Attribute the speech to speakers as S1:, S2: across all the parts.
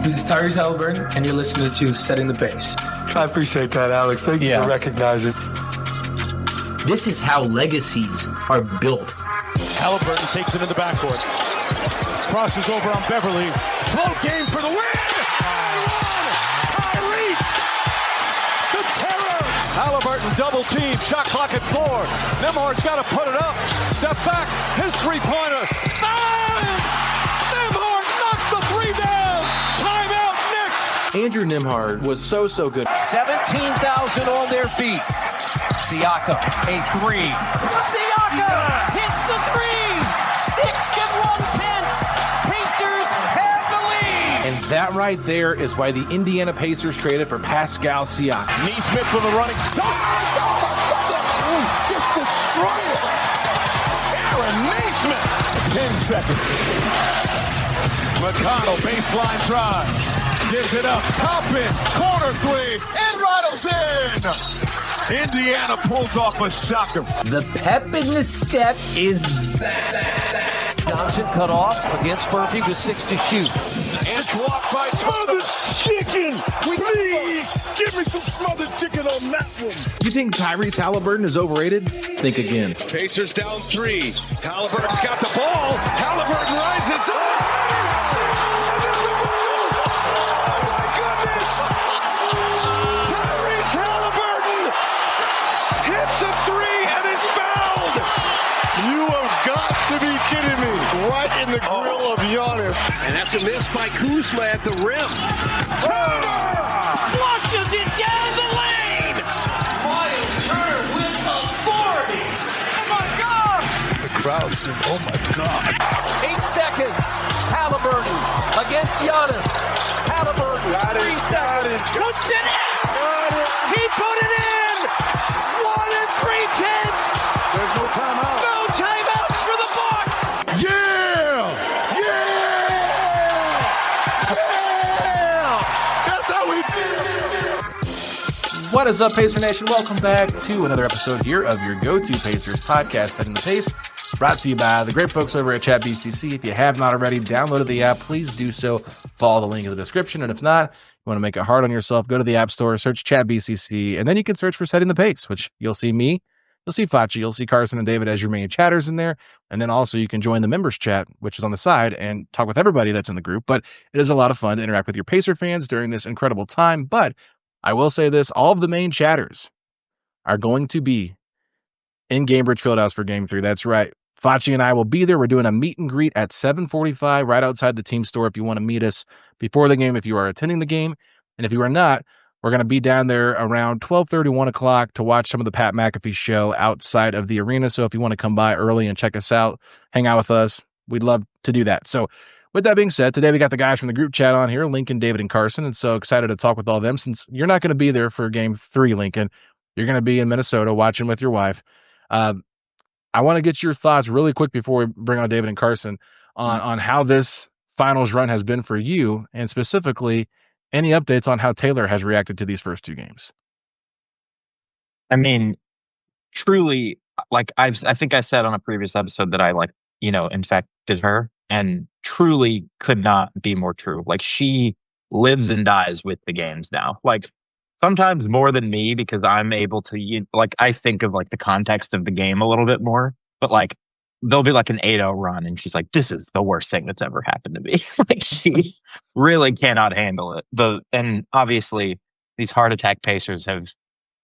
S1: This is Tyrese Halliburton, and you're listening to Setting the Pace.
S2: I appreciate that, Alex. Thank you for recognizing.
S3: This is how legacies are built.
S4: Halliburton takes it in the backcourt. Crosses over on Beverly. Float game for the win! Tyrese! The terror! Halliburton double team. Shot clock at 4. Nembhard's got to put it up. Step back. His three-pointer. Nembhard knocks the three down. Timeout, Knicks!
S5: Andrew Nembhard was so good.
S6: 17,000 on their feet. Siakam, a three. Siakam hits the three. 6 1/10. Pacers have the lead.
S5: And that right there is why the Indiana Pacers traded for Pascal Siakam.
S4: Neesmith for the running start. Just destroy it. Aaron Neesmith. 10 seconds. McConnell, baseline drive. Gives it up. Top it. Corner three. And rattles in. Indiana pulls off a shocker.
S3: The pep in the step is back.
S6: Johnson cut off against Murphy with 6 to shoot.
S4: And blocked by the chicken. Please give me some smothered chicken on that one.
S5: You think Tyrese Halliburton is overrated? Think again.
S4: Pacers down 3. Halliburton's got the ball. Halliburton rises up. Hits a three and is fouled. You have got to be kidding me. Right in the grill of Giannis.
S6: And that's a miss by Kuzma at the rim. Turner flushes it down the lane. Miles Turner with authority. Oh my God.
S4: The crowd's doing, oh my God.
S6: 8 seconds. Halliburton against Giannis. Halliburton, 3 seconds. Puts it in. He put it in. 3/10.
S4: There's no timeout.
S6: No timeouts for the Bucks.
S4: Yeah! That's how we do.
S5: What is up, Pacer Nation? Welcome back to another episode here of your go-to Pacers podcast, Setting the Pace, brought to you by the great folks over at Chat BCC. If you have not already downloaded the app, please do so. Follow the link in the description. And if not, you want to make it hard on yourself, go to the App Store, search Chat BCC, and then you can search for Setting the Pace, which you'll see me, you'll see Fachi, you'll see Carson and David as your main chatters in there. And then also you can join the members chat, which is on the side, and talk with everybody that's in the group. But it is a lot of fun to interact with your Pacer fans during this incredible time. But I will say this, all of the main chatters are going to be in Gainbridge Fieldhouse for Game 3. That's right. Fachi and I will be there. We're doing a meet and greet at 7:45 right outside the team store if you want to meet us before the game, if you are attending the game. And if you are not, we're going to be down there around 12:30, 1 o'clock to watch some of the Pat McAfee show outside of the arena. So if you want to come by early and check us out, hang out with us, we'd love to do that. So with that being said, today we got the guys from the group chat on here, Lincoln, David, and Carson. And so excited to talk with all of them since you're not going to be there for Game 3, Lincoln. You're going to be in Minnesota watching with your wife. I want to get your thoughts really quick before we bring on David and Carson on how this finals run has been for you, and specifically any updates on how Taylor has reacted to these first 2 games.
S7: I mean, truly, like I think I said on a previous episode that I infected her, and truly could not be more true. Like, she lives and dies with the games now. Like, sometimes more than me, because I'm able to, I think of the context of the game a little bit more, but there'll be an 8-0 run and she's like, this is the worst thing that's ever happened to me. She really cannot handle it. And obviously these heart attack Pacers have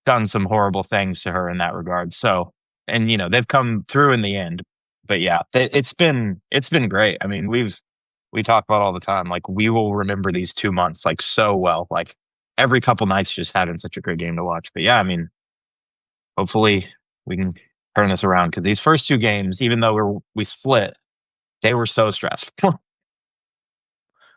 S7: done some horrible things to her in that regard. So, and they've come through in the end, but yeah, it's been great. I mean, we talk about all the time, we will remember these 2 months so well, every couple nights just having such a great game to watch. But yeah, I mean, hopefully we can turn this around, because these first 2 games, even though we split, they were so stressful.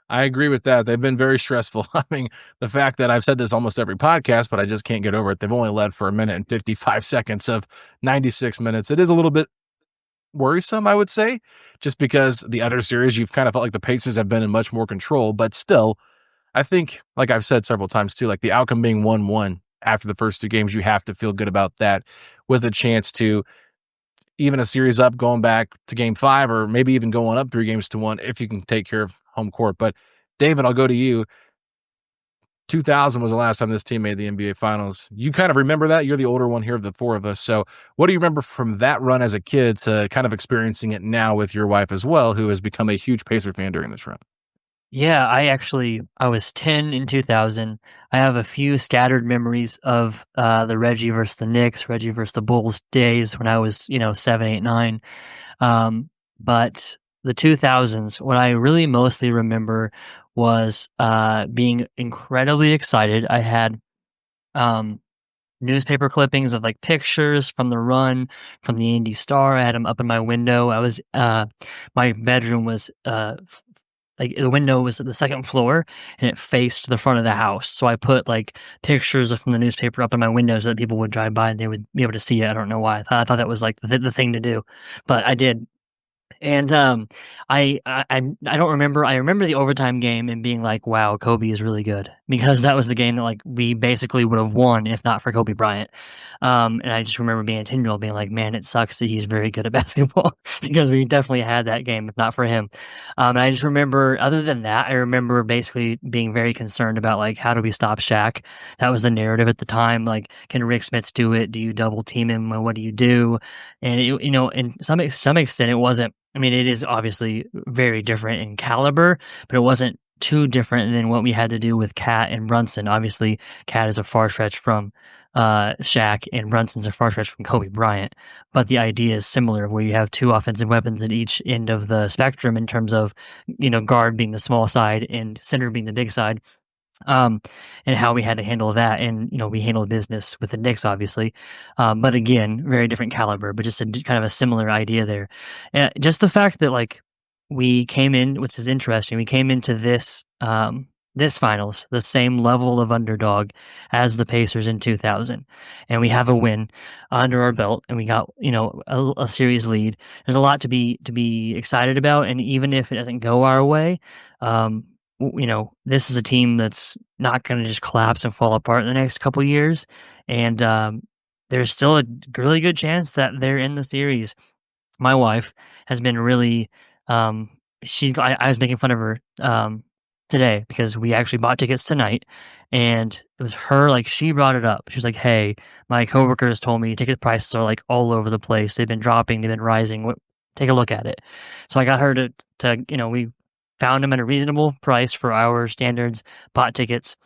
S5: I agree with that. They've been very stressful. I mean, the fact that I've said this almost every podcast, but I just can't get over it. They've only led for 1 minute and 55 seconds of 96 minutes. It is a little bit worrisome, I would say, just because the other series, you've kind of felt like the Pacers have been in much more control, but still, I think, like I've said several times too, the outcome being 1-1 after the first 2 games, you have to feel good about that, with a chance to even a series up going back to Game 5, or maybe even going up 3-1 if you can take care of home court. But David, I'll go to you. 2000 was the last time this team made the NBA Finals. You kind of remember that? You're the older one here of the four of us. So what do you remember from that run as a kid to kind of experiencing it now with your wife as well, who has become a huge Pacer fan during this run?
S8: Yeah, I was 10 in 2000. I have a few scattered memories of the Reggie versus the Knicks, Reggie versus the Bulls days when I was, 7, 8, 9. But the 2000s, what I really mostly remember was being incredibly excited. I had newspaper clippings of like pictures from the run from the Indy Star. I had them up in my window. My bedroom was like the window was at the second floor and it faced the front of the house. So I put like pictures from the newspaper up in my window so that people would drive by and they would be able to see it. I don't know why. I thought that was like the thing to do, but I did. And I don't remember. I remember the overtime game and being like, "Wow, Kobe is really good," because that was the game that like we basically would have won if not for Kobe Bryant. And I just remember being a 10-year-old being like, "Man, it sucks that he's very good at basketball," because we definitely had that game if not for him. And I just remember, other than that, I remember basically being very concerned about like, how do we stop Shaq? That was the narrative at the time. Like, can Rick Smits do it? Do you double team him? What do you do? And in some extent, it wasn't. I mean, it is obviously very different in caliber, but it wasn't too different than what we had to do with Cat and Brunson. Obviously, Cat is a far stretch from Shaq, and Brunson's a far stretch from Kobe Bryant. But the idea is similar, where you have two offensive weapons at each end of the spectrum in terms of, guard being the small side and center being the big side. And how we had to handle that. And, we handled business with the Knicks, obviously. But again, very different caliber, but just kind of a similar idea there. Just the fact that, like, we came in, which is interesting, we came into this finals, the same level of underdog as the Pacers in 2000. And we have a win under our belt and we got, a series lead. There's a lot to be excited about. And even if it doesn't go our way, this is a team that's not going to just collapse and fall apart in the next couple years. And there's still a really good chance that they're in the series. My wife has been really, I was making fun of her today because we actually bought tickets tonight and it was her, like, she brought it up. She was like, "Hey, my coworkers told me ticket prices are like all over the place. They've been dropping, they've been rising. Take a look at it." So I got her to we found them at a reasonable price for our standards, bought tickets.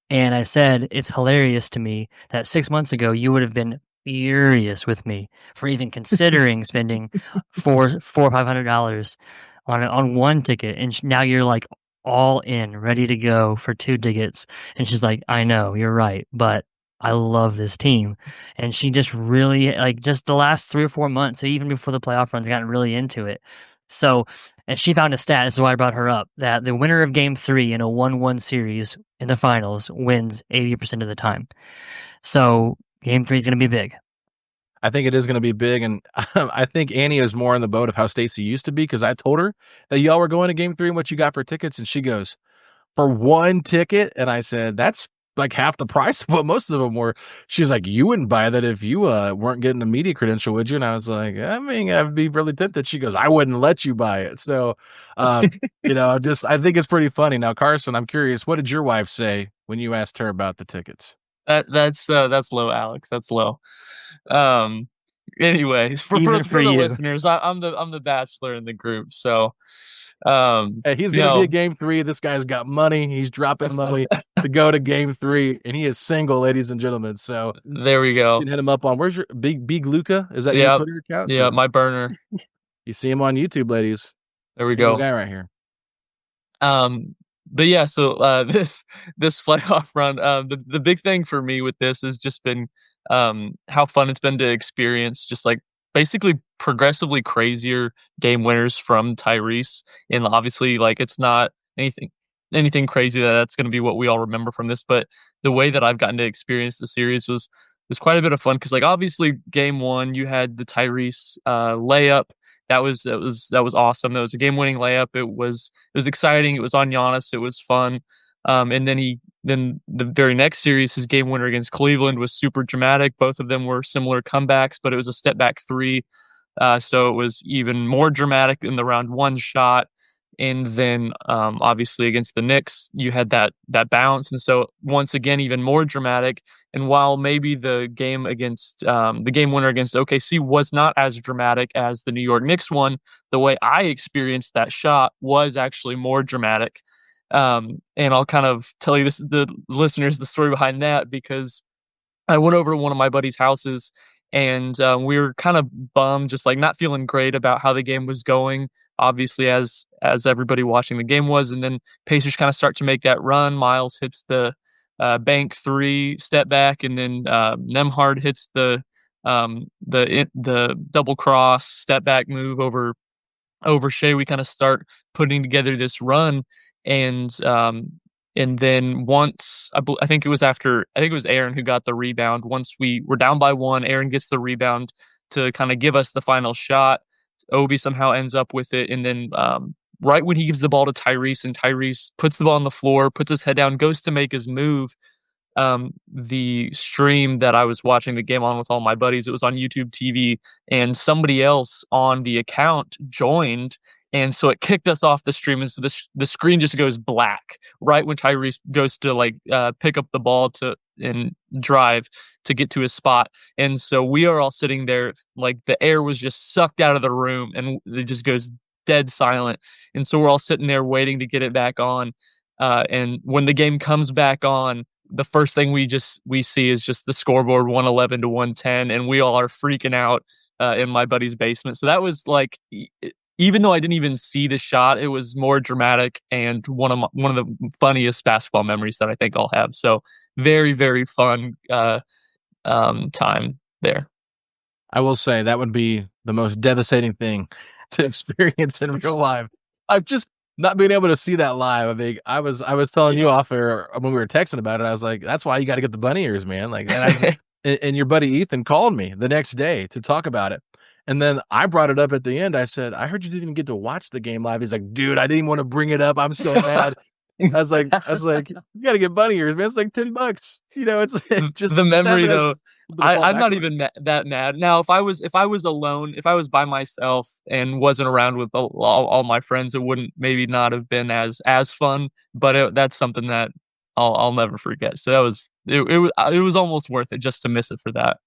S8: And I said, it's hilarious to me that 6 months ago, you would have been furious with me for even considering spending $400 or $500 on one ticket. And now you're like all in, ready to go for 2 tickets. And she's like, "I know, you're right, but I love this team." And she just really, like, just the last 3 or 4 months, so even before the playoff runs, gotten really into it. So, and she found a stat, this is why I brought her up, that the winner of Game 3 in a 1-1 series in the finals wins 80% of the time. So Game 3 is going to be big.
S5: I think it is going to be big, and I think Annie is more in the boat of how Stacey used to be, because I told her that y'all were going to Game 3 and what you got for tickets, and she goes, "For 1 ticket?" And I said, "That's like half the price of what most of them were." She's like, "You wouldn't buy that if you weren't getting a media credential, would you?" And I was like, "I mean, I'd be really tempted." She goes, "I wouldn't let you buy it." So, I think it's pretty funny. Now, Carson, I'm curious, what did your wife say when you asked her about the tickets?
S7: That's low, Alex. That's low. Anyways, for the listeners, I'm the bachelor in the group, so
S5: hey, he's gonna be at Game 3. This guy's got money. He's dropping money to go to Game 3, and he is single, ladies and gentlemen. So
S7: there we go.
S5: You can hit him up on, where's your Big Luca? Is that your Twitter account?
S7: Yeah, my burner.
S5: You see him on YouTube, ladies.
S7: There we go.
S5: Guy right here.
S7: But yeah, so this playoff run, the big thing for me with this has just been how fun it's been to experience, just like basically progressively crazier game winners from Tyrese. And obviously, like, it's not anything crazy that's going to be what we all remember from this, but the way that I've gotten to experience the series was quite a bit of fun, because, like, obviously Game 1 you had the Tyrese layup. That was awesome. That was a game-winning layup. It was exciting. It was on Giannis. It was fun. And then the very next series, his game winner against Cleveland was super dramatic. Both of them were similar comebacks, but it was a step back 3. So it was even more dramatic in the round 1 shot.
S9: And then obviously against the Knicks, you had that bounce. And so once again, even more dramatic. And while maybe the game winner against OKC was not as dramatic as the New York Knicks one, the way I experienced that shot was actually more dramatic. And I'll kind of tell you the listeners, the story behind that, because I went over to one of my buddy's houses, and we were kind of bummed, just like not feeling great about how the game was going. Obviously, as everybody watching the game was, and then Pacers kind of start to make that run. Miles hits the bank three, step back, and then Nembhard hits the double cross, step back move over Shai. We kind of start putting together this run, and then once I think it was Aaron who got the rebound. Once we were down by one, Aaron gets the rebound to kind of give us the final shot. Obi somehow ends up with it, and then right when he gives the ball to Tyrese, and Tyrese puts the ball on the floor, puts his head down, goes to make his move. The stream that I was watching the game on with all my buddies, it was on YouTube TV, and somebody else on the account joined, and so it kicked us off the stream, and so the screen just goes black right when Tyrese goes to pick up the ball and drive to get to his spot. And so we are all sitting there, like the air was just sucked out of the room, and it just goes dead silent. And so we're all sitting there waiting to get it back on. And when the game comes back on, the first thing we see is just the scoreboard 111 to 110, and we all are freaking out in my buddy's basement. So that was like, even though I didn't even see the shot, it was more dramatic and one of the funniest basketball memories that I think I'll have. So very, very fun time there.
S5: I will say that would be the most devastating thing to experience in real life. I've just not being able to see that live. I mean, I was telling you off air when we were texting about it. I was like, that's why you got to get the bunny ears, man. Like, and your buddy Ethan called me the next day to talk about it. And then I brought it up at the end. I said, I heard you didn't even get to watch the game live. He's like, dude, I didn't even want to bring it up. I'm so mad. I was like, you got to get bunny ears, man. It's like $10. You know, it's just
S9: the memory though. I'm not even that mad now. If I was alone, if I was by myself and wasn't around with all my friends, it wouldn't maybe not have been as fun. But that's something that I'll never forget. So it was almost worth it just to miss it for that.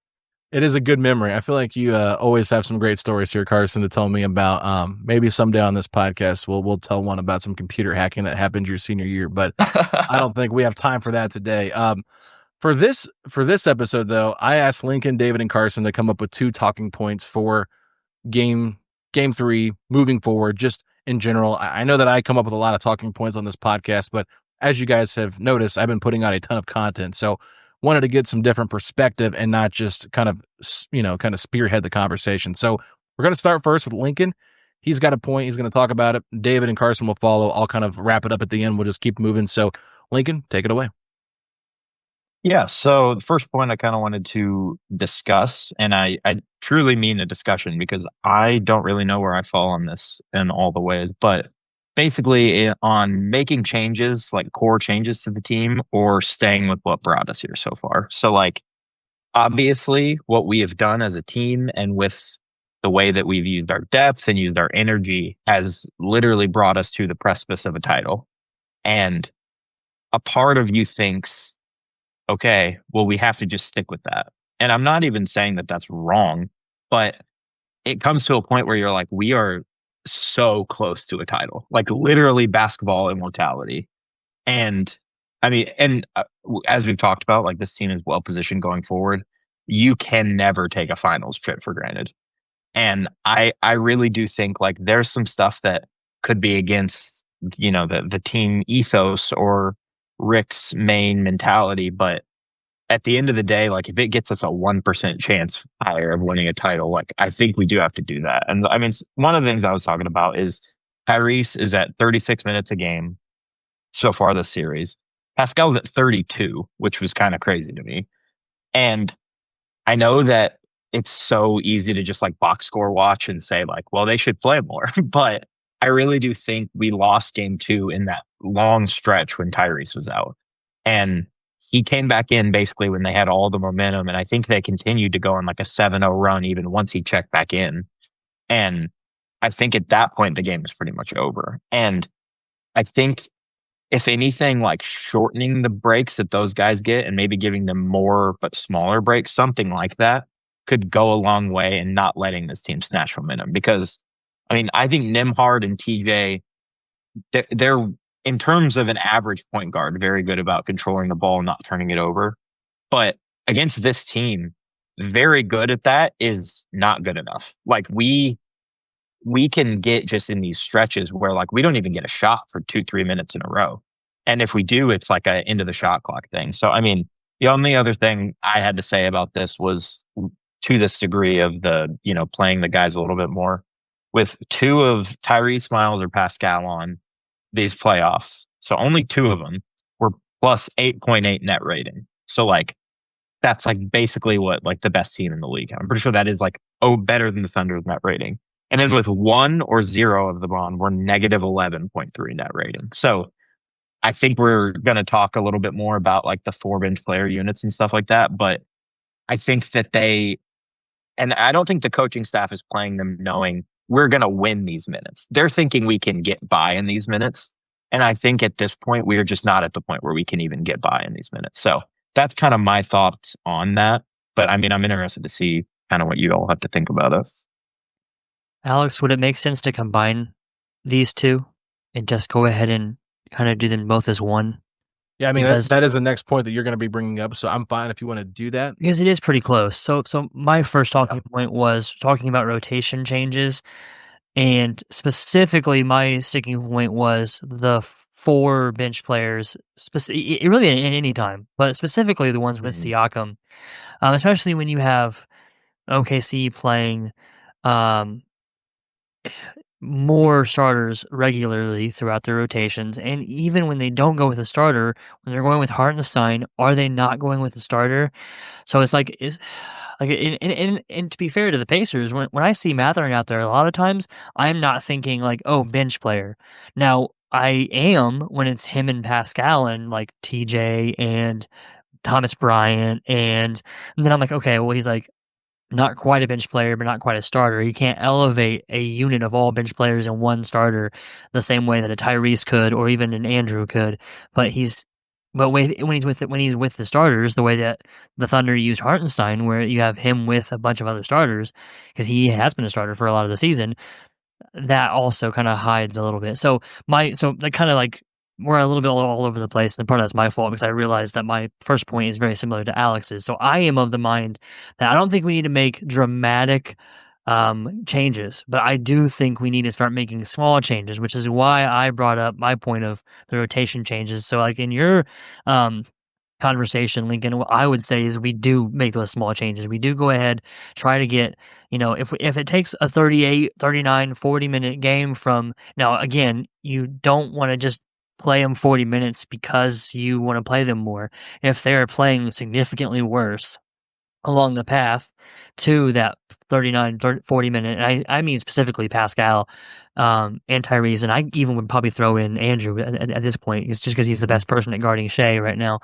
S5: It is a good memory. I feel like you always have some great stories here, Carson, to tell me about. Maybe someday on this podcast, we'll tell one about some computer hacking that happened your senior year, but I don't think we have time for that today. For this episode, though, I asked Lincoln, David, and Carson to come up with 2 talking points for game 3 moving forward, just in general. I know that I come up with a lot of talking points on this podcast, but as you guys have noticed, I've been putting out a ton of content, so wanted to get some different perspective and not just kind of spearhead the conversation. So we're going to start first with Lincoln. He's got a point. He's going to talk about it. David and Carson will follow. I'll kind of wrap it up at the end. We'll just keep moving. So Lincoln, take it away.
S7: Yeah, so the first point I kind of wanted to discuss, and I truly mean a discussion because I don't really know where I fall on this in all the ways, but basically on making changes, like core changes to the team, or staying with what brought us here so far. So like, obviously what we have done as a team and with the way that we've used our depth and used our energy has literally brought us to the precipice of a title. And a part of you thinks, okay, well, we have to just stick with that. And I'm not even saying that that's wrong, but it comes to a point where you're like, we are so close to a title, like literally basketball immortality. And I mean, and as we've talked about, like this team is well positioned going forward. You can never take a finals trip for granted. And I really do think like there's some stuff that could be against, you know, the team ethos or Rick's main mentality. But at the end of the day, like if it gets us a 1% chance higher of winning a title, like I think we do have to do that. And I mean, one of the things I was talking about is Tyrese is at 36 minutes a game so far this series. Pascal's at 32, which was kind of crazy to me. And I know that it's so easy to just like box score watch and say like, well, they should play more. But I really do think we lost game 2 in that long stretch when Tyrese was out. And he came back in basically when they had all the momentum. And I think they continued to go on like a 7-0 run even once he checked back in. And I think at that point the game is pretty much over. And I think if anything, like shortening the breaks that those guys get and maybe giving them more but smaller breaks, something like that could go a long way in not letting this team snatch momentum. Because, I mean, I think Nembhard and TJ, they're in terms of an average point guard, very good about controlling the ball and not turning it over. But against this team, very good at that is not good enough. Like we can get just in these stretches where like we don't even get a shot for 2-3 minutes in a row. And if we do, it's like a end of the shot clock thing. So, I mean, the only other thing I had to say about this was to this degree of the, playing the guys a little bit more with 2 of Tyrese, Miles, or Pascal on these playoffs. So only 2 of them were plus 8.8 net rating. So like, that's like basically what like the best team in the league. I'm pretty sure that is like, better than the Thunder's net rating. And then with 1 or 0 of them on, we're negative 11.3 net rating. So I think we're going to talk a little bit more about like the 4 bench player units and stuff like that. But I think that and I don't think the coaching staff is playing them knowing we're going to win these minutes. They're thinking we can get by in these minutes. And I think at this point, we are just not at the point where we can even get by in these minutes. So that's kind of my thoughts on that. But I mean, I'm interested to see kind of what you all have to think about it.
S8: Alex, would it make sense to combine these 2 and just go ahead and kind of do them both as one?
S5: Yeah, I mean, that is the next point that you're going to be bringing up, so I'm fine if you want to do that.
S8: Because it is pretty close. So my first talking point was talking about rotation changes, and specifically my sticking point was the 4 bench players, really at any time, but specifically the ones with Siakam, especially when you have OKC playing more starters regularly throughout their rotations. And even when they don't go with a starter, when they're going with Hartenstein, are they not going with the starter? So it's like, and to be fair to the Pacers, when I see Mathurin out there, a lot of times I'm not thinking like, bench player. Now I am when it's him and Pascal and like TJ and Thomas Bryant, and then I'm like, okay, well, he's like, not quite a bench player, but not quite a starter. He can't elevate a unit of all bench players in one starter the same way that a Tyrese could, or even an Andrew could. But when he's with the starters, the way that the Thunder used Hartenstein, where you have him with a bunch of other starters, because he has been a starter for a lot of the season, that also kind of hides a little bit. So that kind of like, we're a little bit all over the place, and part of that's my fault because I realized that my first point is very similar to Alex's. So I am of the mind that I don't think we need to make dramatic changes, but I do think we need to start making small changes, which is why I brought up my point of the rotation changes. So like in your conversation, Lincoln, what I would say is we do make those small changes. We do go ahead, try to get, if it takes a 38, 39, 40-minute game from, now again, you don't want to just play them 40 minutes because you want to play them more. If they're playing significantly worse along the path to that 39, 40-minute, and I mean specifically Pascal and Tyrese, and I even would probably throw in Andrew at this point, it's just because he's the best person at guarding Shai right now,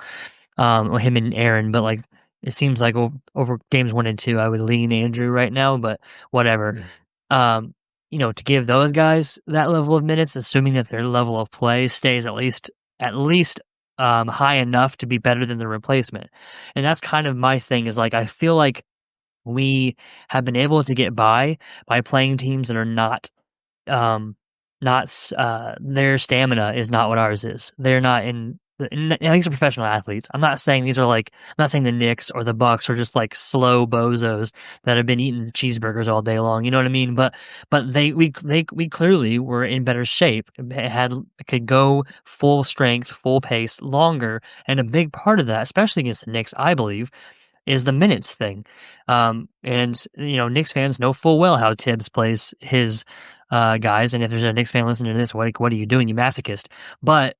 S8: or him and Aaron, but like it seems like over games 1 and 2, I would lean Andrew right now, but whatever. To give those guys that level of minutes, assuming that their level of play stays at least high enough to be better than the replacement. And that's kind of my thing, is like, I feel like we have been able to get by playing teams that are not their stamina is not what ours is. They're not these are professional athletes. I'm not saying the Knicks or the Bucks are just like slow bozos that have been eating cheeseburgers all day long. You know what I mean? But we clearly were in better shape. Could go full strength, full pace, longer, and a big part of that, especially against the Knicks, I believe, is the minutes thing. And Knicks fans know full well how Tibbs plays his guys. And if there's a Knicks fan listening to this, what are you doing, you masochist? But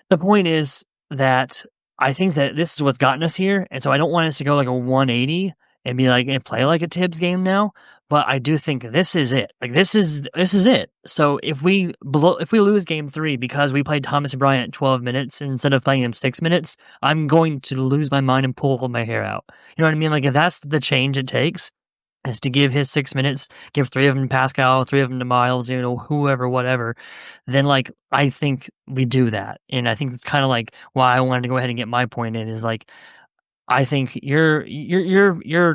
S8: the point is that I think that this is what's gotten us here, and so I don't want us to go like a 180 and be like and play like a Tibbs game now. But I do think this is it. Like this is it. So if we lose game 3 because we played Thomas Bryant 12 minutes instead of playing him 6 minutes, I'm going to lose my mind and pull my hair out. You know what I mean? Like if that's the change it takes, is to give his 6 minutes, give 3 of them to Pascal, 3 of them to Miles, whoever, whatever, then like I think we do that. And I think that's kind of like why I wanted to go ahead and get my point in is like I think your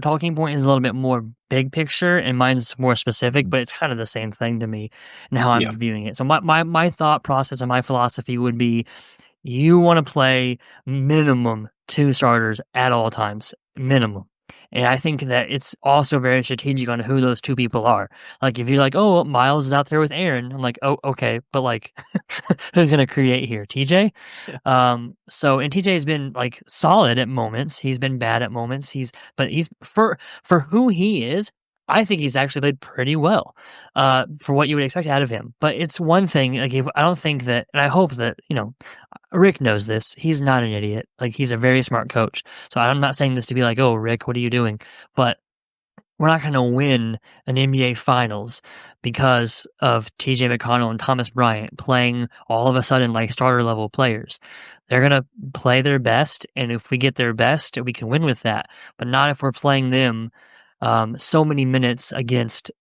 S8: talking point is a little bit more big picture and mine's more specific, but it's kind of the same thing to me and how I'm viewing it. So my thought process and my philosophy would be you want to play minimum 2 starters at all times, minimum. And I think that it's also very strategic on who those 2 people are. Like if you're like, oh, Miles is out there with Aaron, I'm like, oh, okay, but like, who's gonna create here, TJ? So and TJ has been like solid at moments. He's been bad at moments. But he's for who he is. I think he's actually played pretty well, for what you would expect out of him. But it's one thing. Like I don't think that, and I hope that Rick knows this. He's not an idiot. Like he's a very smart coach. So I'm not saying this to be like, oh, Rick, what are you doing? But we're not going to win an NBA Finals because of TJ McConnell and Thomas Bryant playing all of a sudden like starter level players. They're going to play their best, and if we get their best, we can win with that. But not if we're playing them so many minutes against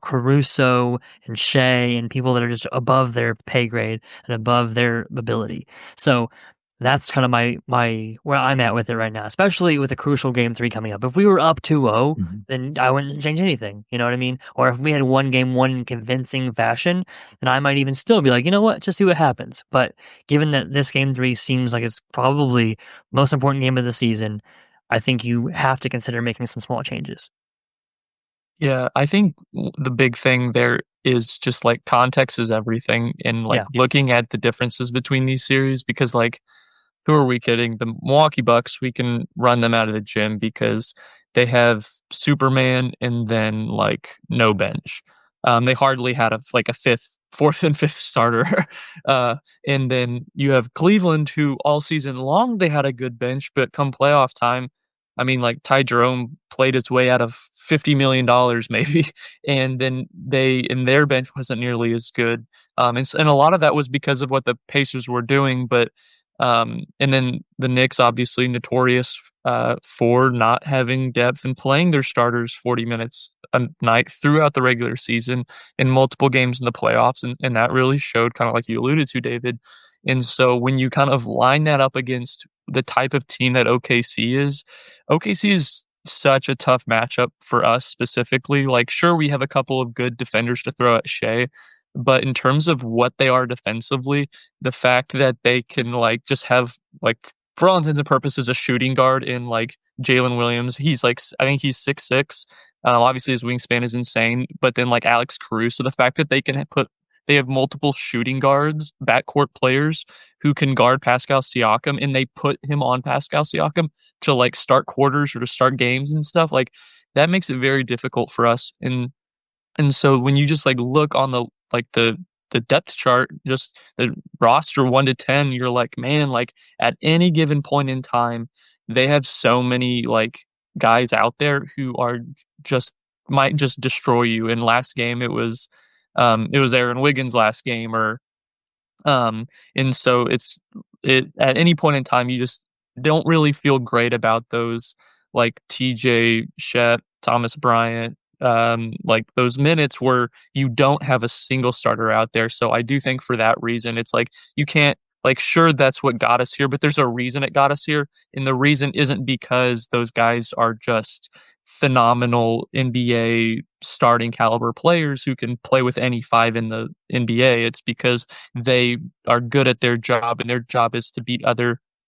S8: Caruso and Shea and people that are just above their pay grade and above their ability. So that's kind of my where I'm at with it right now, especially with a crucial game 3 coming up. If we were up 2-0, then I wouldn't change anything. You know what I mean? Or if we had won game 1 in convincing fashion, then I might even still be like, you know what, just see what happens. But given that this game 3 seems like it's probably the most important game of the season, I think you have to consider making some small changes.
S9: Yeah, I think the big thing there is just like context is everything, and like looking at the differences between these series, because like who are we kidding? The Milwaukee Bucks, we can run them out of the gym because they have Superman and then like no bench. They hardly had a fourth and fifth starter. And then you have Cleveland, who all season long they had a good bench, but come playoff time, I mean, like Ty Jerome played his way out of $50 million maybe, and then their bench wasn't nearly as good. And a lot of that was because of what the Pacers were doing, but and then the Knicks, obviously notorious for not having depth and playing their starters 40 minutes a night throughout the regular season in multiple games in the playoffs. And that really showed, kind of like you alluded to, David. And so when you kind of line that up against the type of team that OKC is such a tough matchup for us specifically. Like, sure, we have a couple of good defenders to throw at Shea, but in terms of what they are defensively, the fact that they can like just have like, for all intents and purposes, a shooting guard in like Jalen Williams. He's like, I think he's 6'6". Obviously his wingspan is insane, but then like Alex Caruso, the fact that they have multiple shooting guards, backcourt players who can guard Pascal Siakam, and they put him on Pascal Siakam to like start quarters or to start games and stuff. Like that makes it very difficult for us. And so when you just like look on the depth chart, just the roster 1 to 10, you're like, man, like at any given point in time, they have so many like guys out there who are might just destroy you. In last game, it was Aaron Wiggins' last game, and so at any point in time, you just don't really feel great about those like TJ, Shet, Thomas Bryant, like those minutes where you don't have a single starter out there. So I do think for that reason, it's like you can't, like, sure, that's what got us here, but there's a reason it got us here. And the reason isn't because those guys are just phenomenal NBA starting caliber players who can play with any 5 in the NBA. It's because they are good at their job, and their job is to beat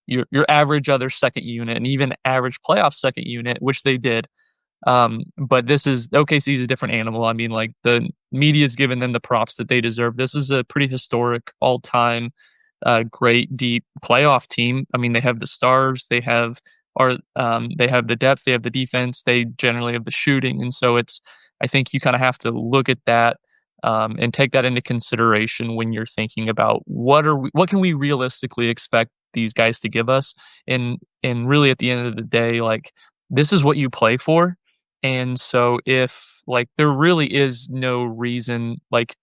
S9: your average other second unit and even average playoff second unit, which they did. But OKC is a different animal. I mean, like the media's given them the props that they deserve. This is a pretty historic all-time great deep playoff team. I mean, they have the stars, they have the depth, they have the defense, they generally have the shooting. And so I think you kind of have to look at that and take that into consideration when you're thinking about what can we realistically expect these guys to give us. And really at the end of the day, like, this is what you play for. And so if like there really is no reason, like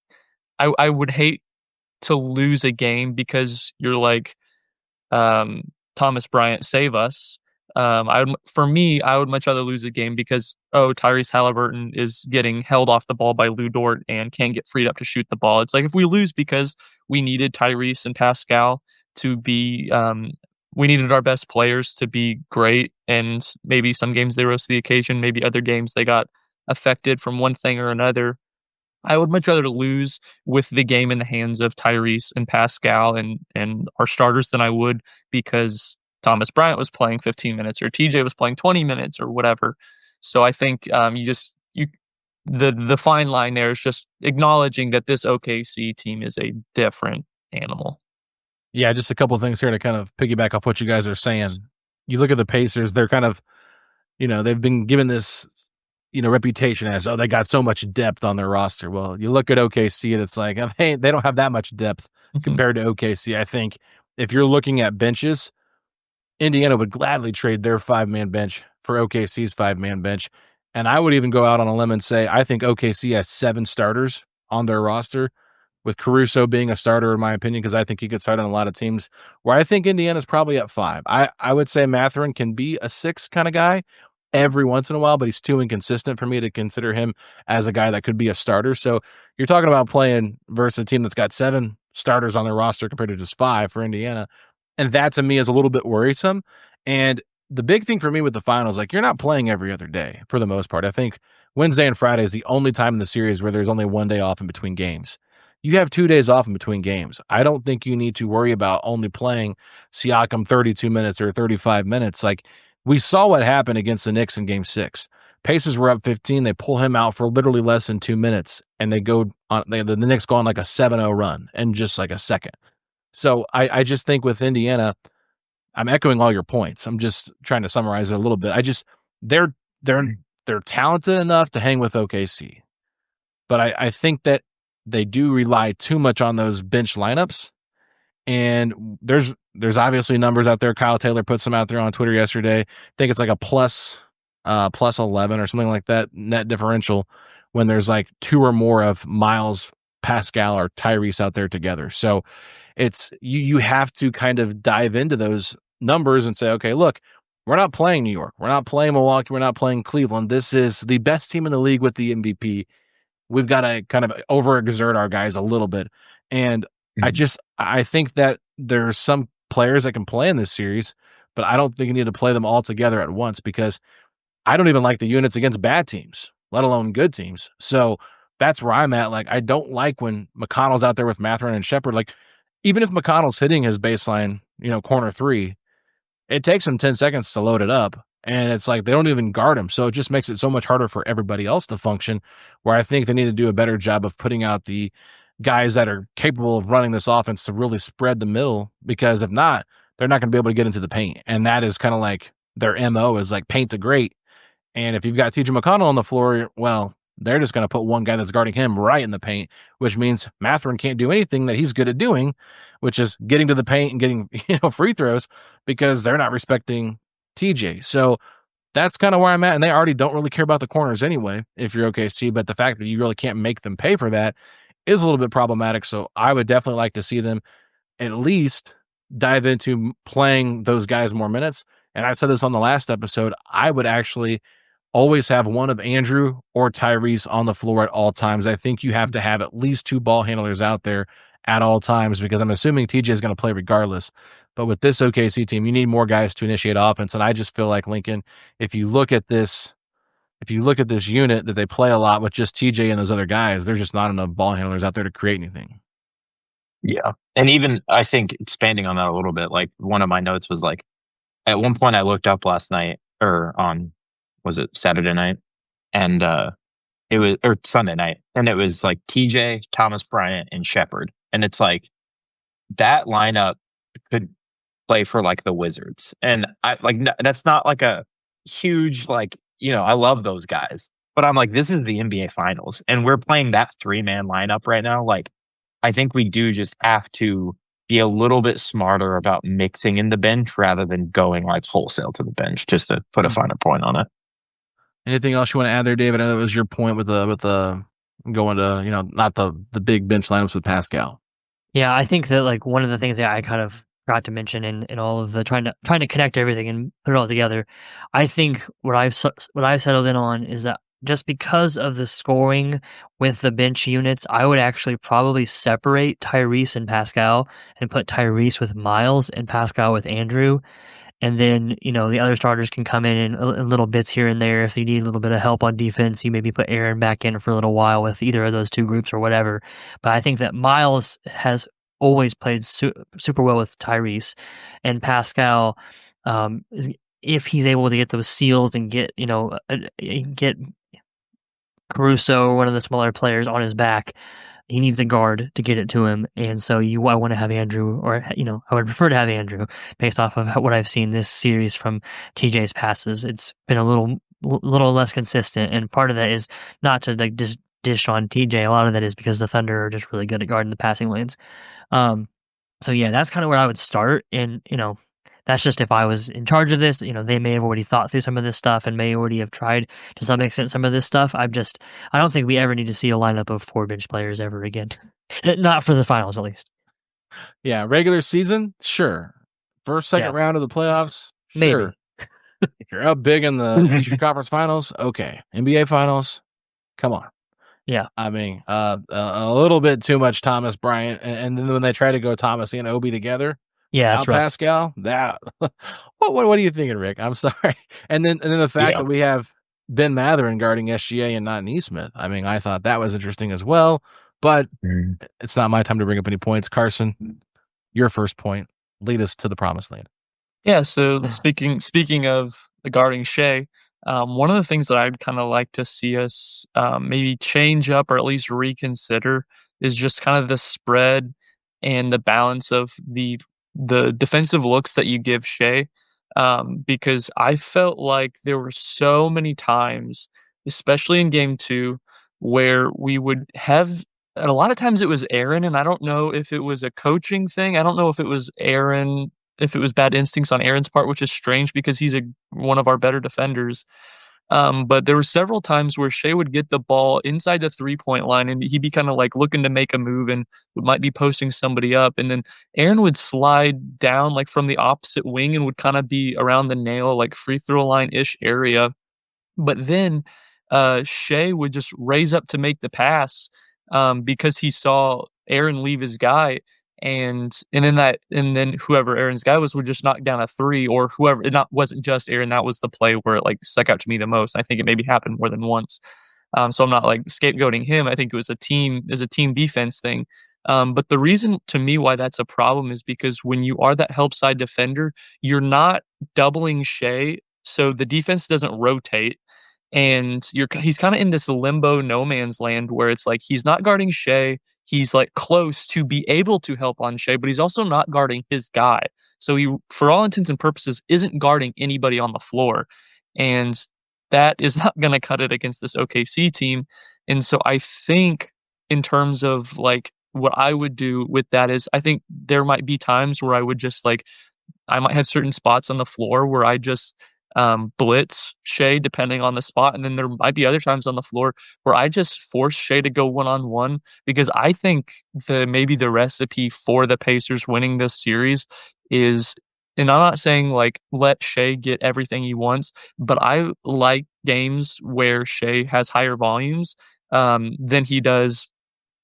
S9: I would hate to lose a game because you're like, Thomas Bryant, save us. For me, I would much rather lose a game because Tyrese Halliburton is getting held off the ball by Lou Dort and can't get freed up to shoot the ball. It's like if we lose because we needed Tyrese and Pascal to be, we needed our best players to be great, and maybe some games they rose to the occasion, maybe other games they got affected from one thing or another. I would much rather lose with the game in the hands of Tyrese and Pascal and our starters than I would because Thomas Bryant was playing 15 minutes or TJ was playing 20 minutes or whatever. So I think the fine line there is just acknowledging that this OKC team is a different animal.
S5: Yeah, just a couple of things here to kind of piggyback off what you guys are saying. You look at the Pacers, they're kind of, they've been given this, reputation as, they got so much depth on their roster. Well, you look at OKC and it's like, hey, they don't have that much depth compared to OKC. I think if you're looking at benches, Indiana would gladly trade their 5-man bench for OKC's 5-man bench. And I would even go out on a limb and say, I think OKC has 7 starters on their roster, with Caruso being a starter, in my opinion, because I think he could start on a lot of teams, where I think Indiana's probably at 5. I would say Mathurin can be a 6 kind of guy every once in a while, but he's too inconsistent for me to consider him as a guy that could be a starter. So you're talking about playing versus a team that's got 7 starters on their roster compared to just 5 for Indiana. And that to me is a little bit worrisome. And the big thing for me with the finals, like, you're not playing every other day for the most part. I think Wednesday and Friday is the only time in the series where there's only one day off in between games. You have 2 days off in between games. I don't think you need to worry about only playing Siakam 32 minutes or 35 minutes. Like, we saw what happened against the Knicks in Game 6. Pacers were up 15. They pull him out for literally less than 2 minutes, and they go on. The Knicks go on like a 7-0 run in just like a second. So I just think with Indiana, I'm echoing all your points. I'm just trying to summarize it a little bit. They're talented enough to hang with OKC, but I think that they do rely too much on those bench lineups. And there's obviously numbers out there. Kyle Taylor put some out there on Twitter yesterday. I think it's like a plus 11 or something like that net differential when there's like 2 or more of Miles, Pascal, or Tyrese out there together. So it's you have to kind of dive into those numbers and say, okay, look, we're not playing New York. We're not playing Milwaukee. We're not playing Cleveland. This is the best team in the league with the MVP. We've got to kind of overexert our guys a little bit. And I think that there's some players that can play in this series, but I don't think you need to play them all together at once, because I don't even like the units against bad teams, let alone good teams. So that's where I'm at. Like, I don't like when McConnell's out there with Mathurin and Shepherd. Like, even if McConnell's hitting his baseline, corner 3, it takes him 10 seconds to load it up. And it's like they don't even guard him. So it just makes it so much harder for everybody else to function, where I think they need to do a better job of putting out the guys that are capable of running this offense to really spread the middle, because if not, they're not going to be able to get into the paint. And that is kind of like their MO, is like paint to great. And if you've got TJ McConnell on the floor, well, they're just going to put one guy that's guarding him right in the paint, which means Mathurin can't do anything that he's good at doing, which is getting to the paint and getting free throws, because they're not respecting TJ. So that's kind of where I'm at. And they already don't really care about the corners anyway, if you're OKC. But the fact that you really can't make them pay for that is a little bit problematic. So I would definitely like to see them at least dive into playing those guys more minutes. And I said this on the last episode, I would actually always have one of Andrew or Tyrese on the floor at all times. I think you have to have at least 2 ball handlers out there at all times, because I'm assuming TJ is going to play regardless. But with this OKC team, you need more guys to initiate offense. And I just feel like, Lincoln, if you look at this unit that they play a lot with just TJ and those other guys, there's just not enough ball handlers out there to create anything.
S7: Yeah. And even, I think, expanding on that a little bit, like, one of my notes was like, at one point I looked up last night, or on, was it Saturday night? And it was, or Sunday night. And it was like TJ, Thomas Bryant, and Shepherd. And it's like, that lineup could play for like the Wizards. And I like, that's not like a huge, like, I love those guys, but I'm like, this is the NBA Finals, and we're playing that 3-man lineup right now. Like, I think we do just have to be a little bit smarter about mixing in the bench rather than going like wholesale to the bench, just to put a finer point on it.
S5: Anything else you want to add there, David? I know that was your point with the going to, not the big bench lineups with Pascal.
S8: Yeah, I think that like one of the things that I kind of forgot to mention in all of the trying to connect everything and put it all together. I think what I've settled in on is that just because of the scoring with the bench units, I would actually probably separate Tyrese and Pascal and put Tyrese with Miles and Pascal with Andrew. And then, the other starters can come in little bits here and there. If you need a little bit of help on defense, you maybe put Aaron back in for a little while with either of those two groups or whatever. But I think that Miles has always played super well with Tyrese, and Pascal, if he's able to get those seals and get Caruso or one of the smaller players on his back, he needs a guard to get it to him. And so I want to have Andrew, or, I would prefer to have Andrew based off of what I've seen this series from TJ's passes. It's been a little less consistent. And part of that is not to like just dish on TJ. A lot of that is because the Thunder are just really good at guarding the passing lanes. So yeah, that's kind of where I would start. And, that's just if I was in charge of this. They may have already thought through some of this stuff and may already have tried to some extent some of this stuff. I don't think we ever need to see a lineup of 4 bench players ever again. Not for the finals, at least.
S5: Yeah, regular season, sure. First, second round of the playoffs, sure. Maybe. If you're up big in the Eastern Conference Finals, okay. NBA Finals, come on.
S8: Yeah.
S5: I mean, a little bit too much Thomas Bryant, and then when they try to go Thomas and Obi together.
S8: Yeah, that's right.
S5: Pascal, that what are you thinking, Rick? I'm sorry. And then the fact that we have Ben Mathurin guarding SGA and not Nesmith. I mean, I thought that was interesting as well, but it's not my time to bring up any points. Carson, your first point, lead us to the promised land.
S9: Yeah, so speaking of the guarding Shai, one of the things that I'd kind of like to see us maybe change up or at least reconsider is just kind of the spread and the balance of the defensive looks that you give Shai, because I felt like there were so many times, especially in game 2, where we would have, and a lot of times it was Aaron, and I don't know if it was a coaching thing. I don't know if it was Aaron, if it was bad instincts on Aaron's part, which is strange because he's one of our better defenders. But there were several times where Shai would get the ball inside the 3-point line and he'd be kind of like looking to make a move and might be posting somebody up. And then Aaron would slide down like from the opposite wing and would kind of be around the nail, like free throw line-ish area. But then Shai would just raise up to make the pass because he saw Aaron leave his guy. And then whoever Aaron's guy was would just knock down a 3, or whoever. It wasn't just Aaron. That was the play where it like stuck out to me the most. I think it maybe happened more than once. So I'm not like scapegoating him. I think it was a team defense thing. But the reason to me why that's a problem is because when you are that help side defender, you're not doubling Shai, so the defense doesn't rotate. And he's kind of in this limbo no man's land where it's like he's not guarding Shai. He's like close to be able to help on Shai, but he's also not guarding his guy. So he, for all intents and purposes, isn't guarding anybody on the floor. And that is not going to cut it against this OKC team. And so I think in terms of like what I would do with that is I think there might be times where I would just like, I might have certain spots on the floor where I just blitz Shai depending on the spot, and then there might be other times on the floor where I just force Shai to go one-on-one, because I think maybe the recipe for the Pacers winning this series is, and I'm not saying like let Shai get everything he wants, but I like games where Shai has higher volumes than he does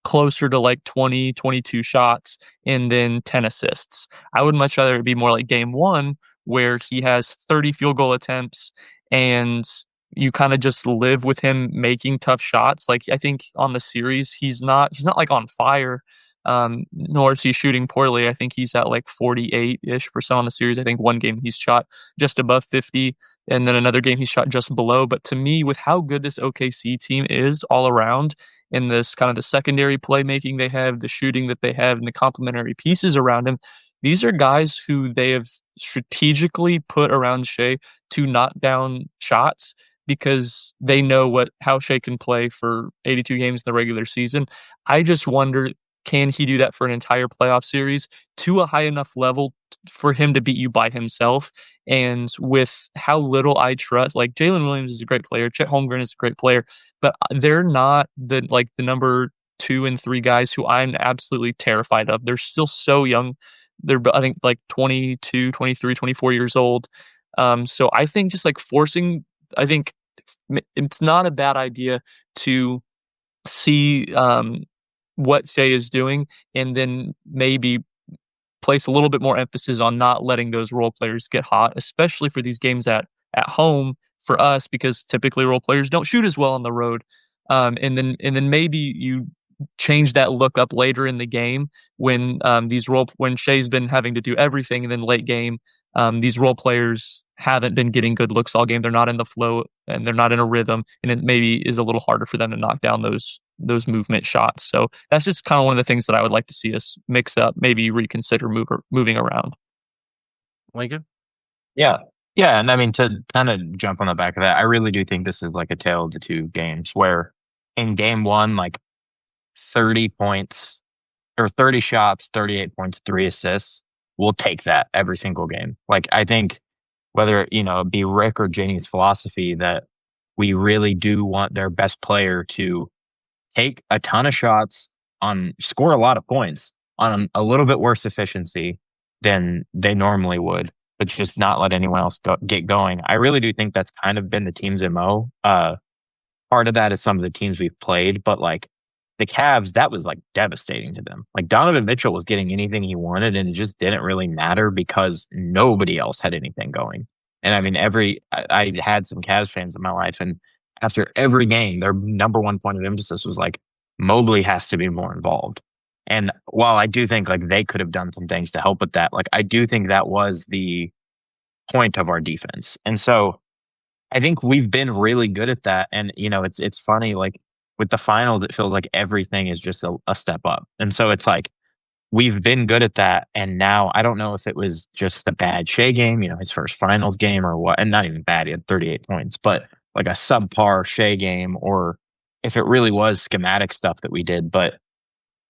S9: closer to like 20, 22 shots and then 10 assists. I would much rather it be more like game 1 where he has 30 field goal attempts and you kind of just live with him making tough shots. Like I think on the series, he's not like on fire, nor is he shooting poorly. I think he's at like 48-ish% on the series. I think one game he's shot just above 50, and then another game he's shot just below. But to me, with how good this OKC team is all around, in this kind of the secondary playmaking they have, the shooting that they have, and the complementary pieces around him, these are guys who they have strategically put around Shai to knock down shots because they know how Shai can play for 82 games in the regular season. I just wonder, can he do that for an entire playoff series to a high enough level for him to beat you by himself? And with how little I trust, like Jalen Williams is a great player, Chet Holmgren is a great player, but they're not the number 2 and 3 guys who I'm absolutely terrified of. They're still so young. they're I think like 22, 23, 24 years old. So I think just like forcing, I think it's not a bad idea to see what Shai is doing, and then maybe place a little bit more emphasis on not letting those role players get hot, especially for these games at home for us, because typically role players don't shoot as well on the road. And then maybe you change that look up later in the game when when Shai's been having to do everything, and then late game these role players haven't been getting good looks all game. They're not in the flow and they're not in a rhythm, and it maybe is a little harder for them to knock down those movement shots. So that's just kind of one of the things that I would like to see us mix up, maybe reconsider moving around.
S5: Lincoln?
S7: Yeah. Yeah. And I mean, to kind of jump on the back of that, I really do think this is like a tale of the two games where in game one, like 30 points or 30 shots, 38 points, 3 assists, we'll take that every single game. Like, I think whether, it be Rick or Janie's philosophy that we really do want their best player to take a ton of shots score a lot of points on a little bit worse efficiency than they normally would, but just not let anyone else get going. I really do think that's kind of been the team's MO. Part of that is some of the teams we've played, but like the Cavs, that was like devastating to them. Like Donovan Mitchell was getting anything he wanted, and it just didn't really matter because nobody else had anything going. And I mean, I had some Cavs fans in my life, and after every game, their number one point of emphasis was like, Mobley has to be more involved. And while I do think like they could have done some things to help with that, like I do think that was the point of our defense. And so I think we've been really good at that. And, it's funny, like with the finals, it feels like everything is just a step up. And so it's like, we've been good at that. And now I don't know if it was just a bad Shai game, his first finals game or what, and not even bad. He had 38 points, but like a subpar Shai game, or if it really was schematic stuff that we did. But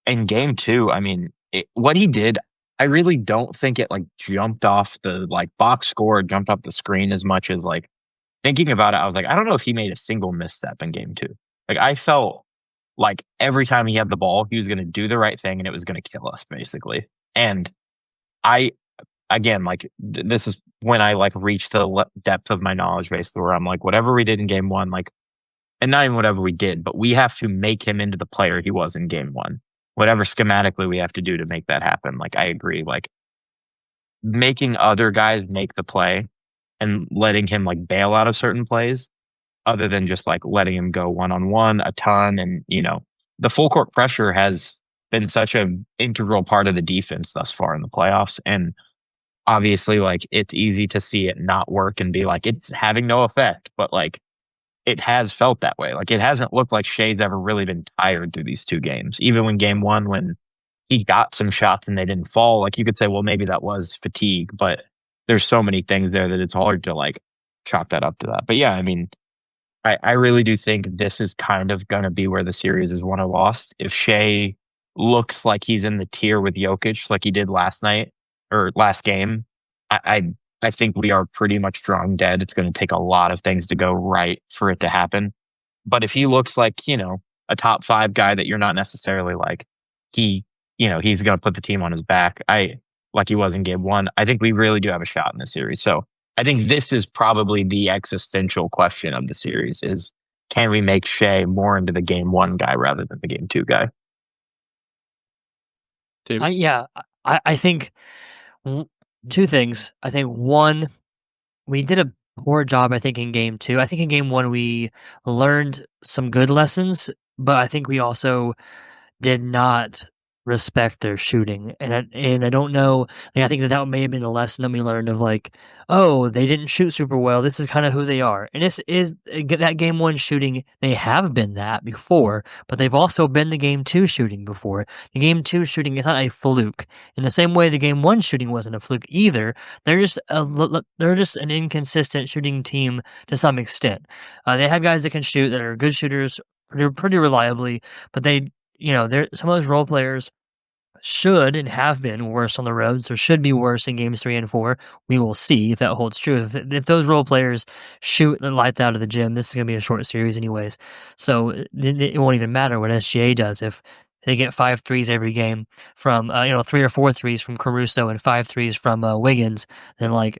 S7: in game two, I mean, what he did, I really don't think it like jumped off the like box score, jumped off the screen as much as like thinking about it. I was like, I don't know if he made a single misstep in game two. Like I felt like every time he had the ball, he was going to do the right thing and it was going to kill us basically. And again, like this is when I like reached the depth of my knowledge base where I'm like, whatever we did in game one, like, and not even whatever we did, but we have to make him into the player he was in game one. Whatever schematically we have to do to make that happen. Like, I agree. Like making other guys make the play and letting him like bail out of certain plays other than just like letting him go one-on-one a ton. And, the full court pressure has been such an integral part of the defense thus far in the playoffs. And obviously, like, it's easy to see it not work and be like, it's having no effect. But, like, it has felt that way. Like, it hasn't looked like Shai's ever really been tired through these two games. Even when game one, when he got some shots and they didn't fall, like, you could say, well, maybe that was fatigue. But there's so many things there that it's hard to, like, chalk that up to that. But, yeah, I mean, I really do think this is kind of going to be where the series is won or lost. If Shai looks like he's in the tier with Jokic like he did last night or last game, I think we are pretty much drawing dead. It's going to take a lot of things to go right for it to happen. But if he looks like, a top 5 guy that you're not necessarily like, he's going to put the team on his back, like he was in game one, I think we really do have a shot in this series. So I think this is probably the existential question of the series is, can we make Shai more into the game one guy rather than the game two guy?
S8: I think two things. I think one, we did a poor job, I think, in game two. I think in game one, we learned some good lessons, but I think we also did not respect their shooting. And I don't know, like, I think that may have been a lesson that we learned of like, oh, they didn't shoot super well. This is kind of who they are. And this is that game one shooting. They have been that before, but they've also been the game two shooting before. The game two shooting is not a fluke. In the same way the game one shooting wasn't a fluke either. They're just an inconsistent shooting team to some extent. They have guys that can shoot, that are good shooters, pretty reliably, but some of those role players should and have been worse on the road, so should be worse in games 3 and 4. We will see if that holds true. If those role players shoot the lights out of the gym, this is going to be a short series anyways. So it won't even matter what SGA does if they get 5 threes every game from 3 or 4 threes from Caruso and 5 threes from Wiggins, then like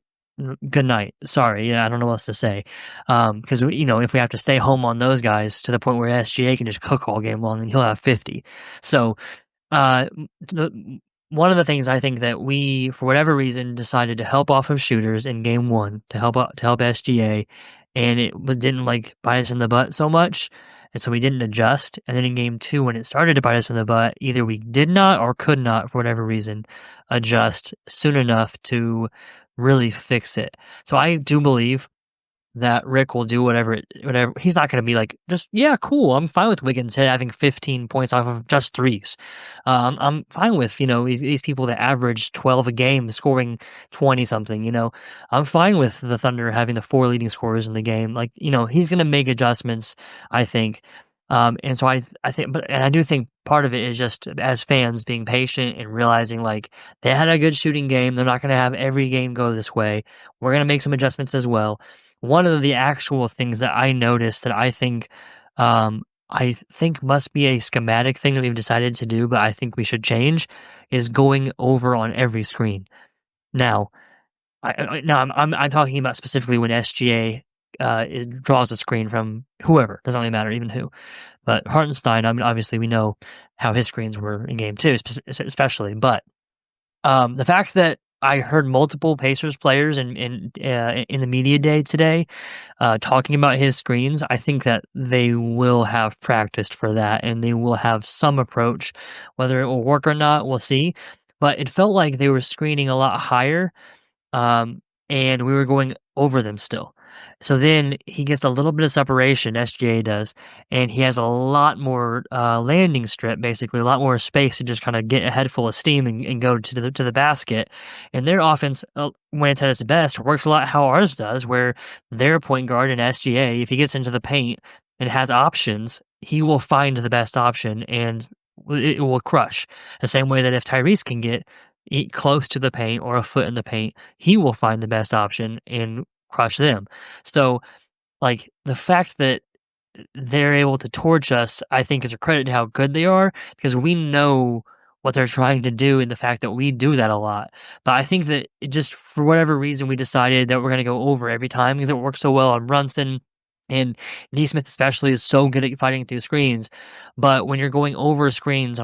S8: good night. Sorry, I don't know what else to say. Because if we have to stay home on those guys to the point where SGA can just cook all game long, then he'll have 50. So one of the things I think that we, for whatever reason, decided to help off of shooters in game 1 to help SGA, and it didn't like bite us in the butt so much, and so we didn't adjust. And then in game 2, when it started to bite us in the butt, either we did not or could not, for whatever reason, adjust soon enough to really fix it. So I do believe that Rick will do whatever. He's not going to be like, just, yeah, cool, I'm fine with Wiggins having 15 points off of just threes. I'm fine with, these people that average 12 a game scoring 20 something, I'm fine with the Thunder having the 4 leading scorers in the game. Like, he's going to make adjustments, I think. And so I think, and I do think part of it is just as fans being patient and realizing like they had a good shooting game. They're not going to have every game go this way. We're going to make some adjustments as well. One of the actual things that I noticed that I think must be a schematic thing that we've decided to do, but I think we should change, is going over on every screen. Now, I'm talking about specifically when SGA draws a screen from whoever. Doesn't really matter, even who. But Hartenstein, obviously we know how his screens were in game 2, especially. But the fact that I heard multiple Pacers players in the media day today talking about his screens, I think that they will have practiced for that, and they will have some approach. Whether it will work or not, we'll see. But it felt like they were screening a lot higher, and we were going over them still. So then he gets a little bit of separation, SGA does, and he has a lot more landing strip, basically a lot more space to just kind of get a head full of steam and go to the basket. And their offense, when it's at its best, works a lot how ours does, where their point guard in SGA, if he gets into the paint and has options, he will find the best option and it will crush. The same way that if Tyrese can get close to the paint or a foot in the paint, he will find the best option and crush them. So, like, the fact that they're able to torch us, I think, is a credit to how good they are, because we know what they're trying to do and the fact that we do that a lot. But I think that it just, for whatever reason, we decided that we're going to go over every time because it works so well on Brunson. And Neesmith especially is so good at fighting through screens. But when you're going over screens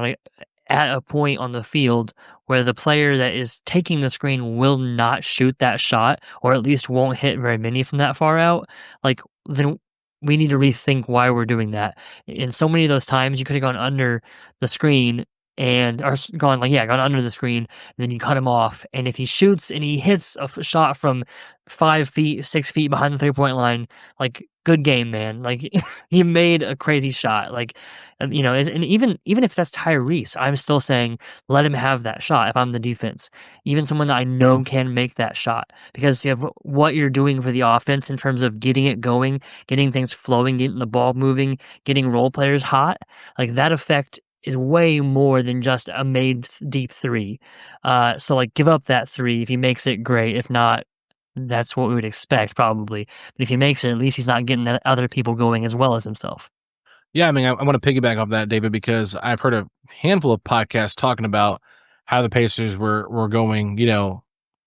S8: at a point on the field where the player that is taking the screen will not shoot that shot, or at least won't hit very many from that far out, like, then we need to rethink why we're doing that. In so many of those times, you could have gone under the screen gone under the screen, and then you cut him off. And if he shoots and he hits a shot from 5 feet, 6 feet behind the 3-point line, like, good game, man. Like, he made a crazy shot. Like, and even if that's Tyrese, I'm still saying let him have that shot if I'm the defense. Even someone that I know can make that shot, because you have what you're doing for the offense in terms of getting it going, getting things flowing, getting the ball moving, getting role players hot. Like, that effect is way more than just a made deep 3. So, like, give up that 3. If he makes it, great. If not, that's what we would expect, probably. But if he makes it, at least he's not getting other people going as well as himself.
S5: Yeah, I mean, I want to piggyback off that, David, because I've heard a handful of podcasts talking about how the Pacers were going,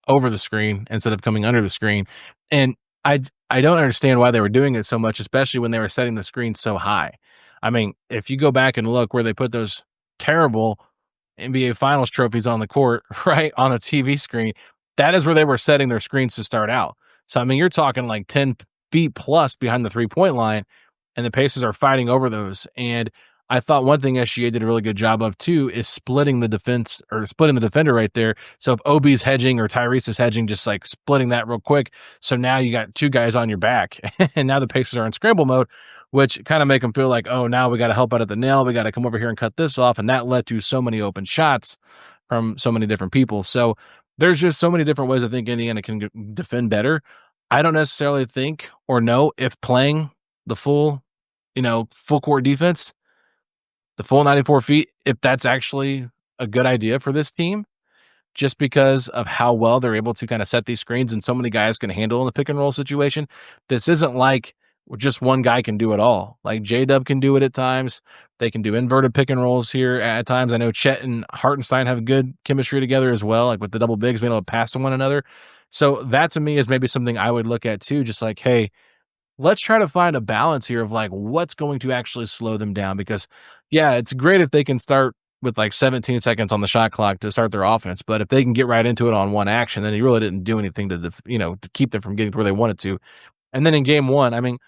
S5: over the screen instead of coming under the screen. And I don't understand why they were doing it so much, especially when they were setting the screen so high. I mean, if you go back and look where they put those terrible NBA Finals trophies on the court, right, on a TV screen, that is where they were setting their screens to start out. So, I mean, you're talking like 10 feet plus behind the 3-point line, and the Pacers are fighting over those. And I thought one thing SGA did a really good job of, too, is splitting the defense, or splitting the defender right there. So if Obi's hedging or Tyrese is hedging, just like splitting that real quick. So now you got 2 guys on your back. And now the Pacers are in scramble mode, which kind of make them feel like, oh, now we got to help out at the nail. We got to come over here and cut this off. And that led to so many open shots from so many different people. So there's just so many different ways I think Indiana can defend better. I don't necessarily think or know if playing the full court defense, the full 94 feet, if that's actually a good idea for this team, just because of how well they're able to kind of set these screens and so many guys can handle in the pick and roll situation. This isn't like just one guy can do it all. Like J-Dub can do it at times. They can do inverted pick and rolls here at times. I know Chet and Hartenstein have good chemistry together as well, like with the double bigs being able to pass to one another. So that to me is maybe something I would look at too, just like, hey, let's try to find a balance here of like what's going to actually slow them down. Because yeah, it's great if they can start with like 17 seconds on the shot clock to start their offense, but if they can get right into it on one action, then he really didn't do anything to to keep them from getting to where they wanted to. And then in game one, I mean,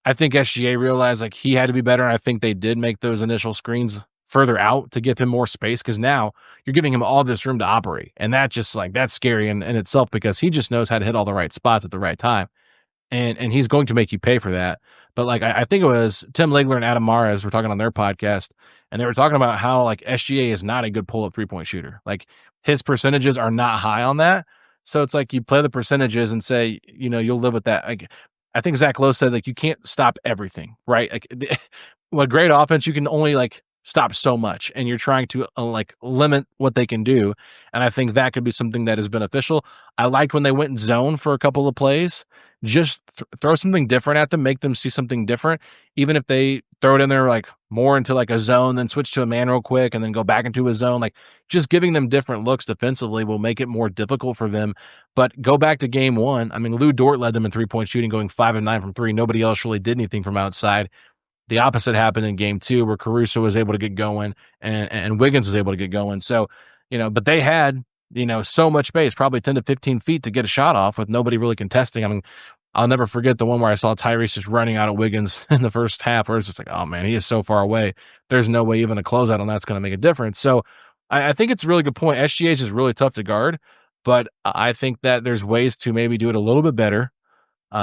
S5: I think SGA realized like he had to be better, and I think they did make those initial screens further out to give him more space, because now you're giving him all this room to operate, and that just like that's scary in itself, because he just knows how to hit all the right spots at the right time, and he's going to make you pay for that. But like I think it was Tim Legler and Adam Mares were talking on their podcast, and they were talking about how like SGA is not a good pull-up three-point shooter. Like his percentages are not high on that. So it's like you play the percentages and say, you'll live with that. Like I think Zach Lowe said, like, you can't stop everything, right? Like with great offense, you can only like stop so much, and you're trying to like limit what they can do. And I think that could be something that is beneficial. I liked when they went in zone for a couple of plays. Just throw something different at them, make them see something different. Even if they throw it in there like more into like a zone, then switch to a man real quick and then go back into a zone, like just giving them different looks defensively will make it more difficult for them. But go back to game one. I mean, Lou Dort led them in 3-point shooting, going 5 of 9 from 3. Nobody else really did anything from outside. The opposite happened in game two, where Caruso was able to get going and Wiggins was able to get going. So, but they had, so much space, probably 10 to 15 feet to get a shot off with nobody really contesting. I mean, I'll never forget the one where I saw Tyrese just running out of Wiggins in the first half, where it's just like, oh man, he is so far away. There's no way even a closeout on that's going to make a difference. So I think it's a really good point. SGA is just really tough to guard, but I think that there's ways to maybe do it a little bit better.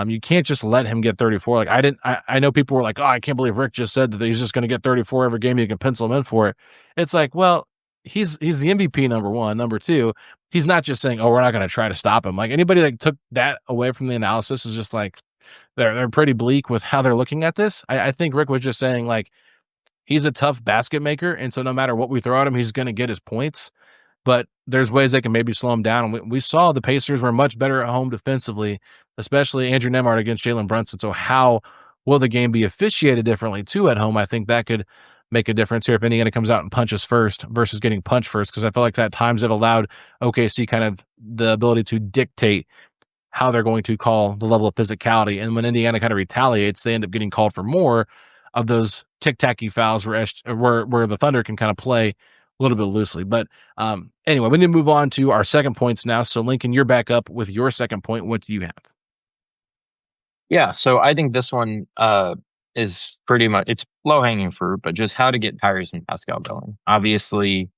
S5: You can't just let him get 34. Like I know people were like, oh, I can't believe Rick just said that he's just going to get 34 every game. You can pencil him in for it. It's like, well, he's the MVP, number one. Number two, he's not just saying, oh, we're not going to try to stop him. Like anybody that took that away from the analysis is just like, they're pretty bleak with how they're looking at this. I think Rick was just saying like, he's a tough basket maker. And so no matter what we throw at him, he's going to get his points. But there's ways they can maybe slow him down. We saw the Pacers were much better at home defensively, especially Andrew Nembhard against Jalen Brunson. So how will the game be officiated differently too at home? I think that could make a difference here if Indiana comes out and punches first versus getting punched first, because I feel like at times it allowed OKC kind of the ability to dictate how they're going to call the level of physicality. And when Indiana kind of retaliates, they end up getting called for more of those tic-tacky fouls where the Thunder can kind of play a little bit loosely. But anyway, we need to move on to our second points now. So Lincoln, you're back up with your second point. What do you have?
S7: Yeah, so I think this one is pretty much, it's low-hanging fruit, but just how to get Tyrese and Pascal going. Obviously,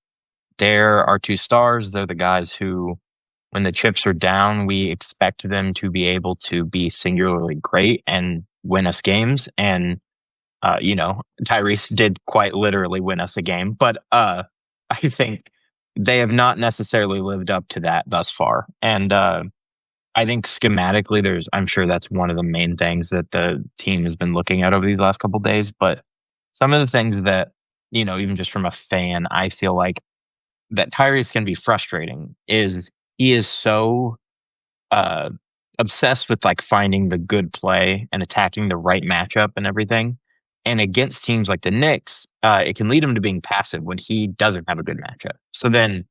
S7: they're our two stars. They're the guys who, when the chips are down, we expect them to be able to be singularly great and win us games. And, Tyrese did quite literally win us a game, but I think they have not necessarily lived up to that thus far. And I think schematically, I'm sure that's one of the main things that the team has been looking at over these last couple of days. But some of the things that, even just from a fan, I feel like that Tyrese can be frustrating is he is so obsessed with like finding the good play and attacking the right matchup and everything. And against teams like the Knicks, it can lead him to being passive when he doesn't have a good matchup. So then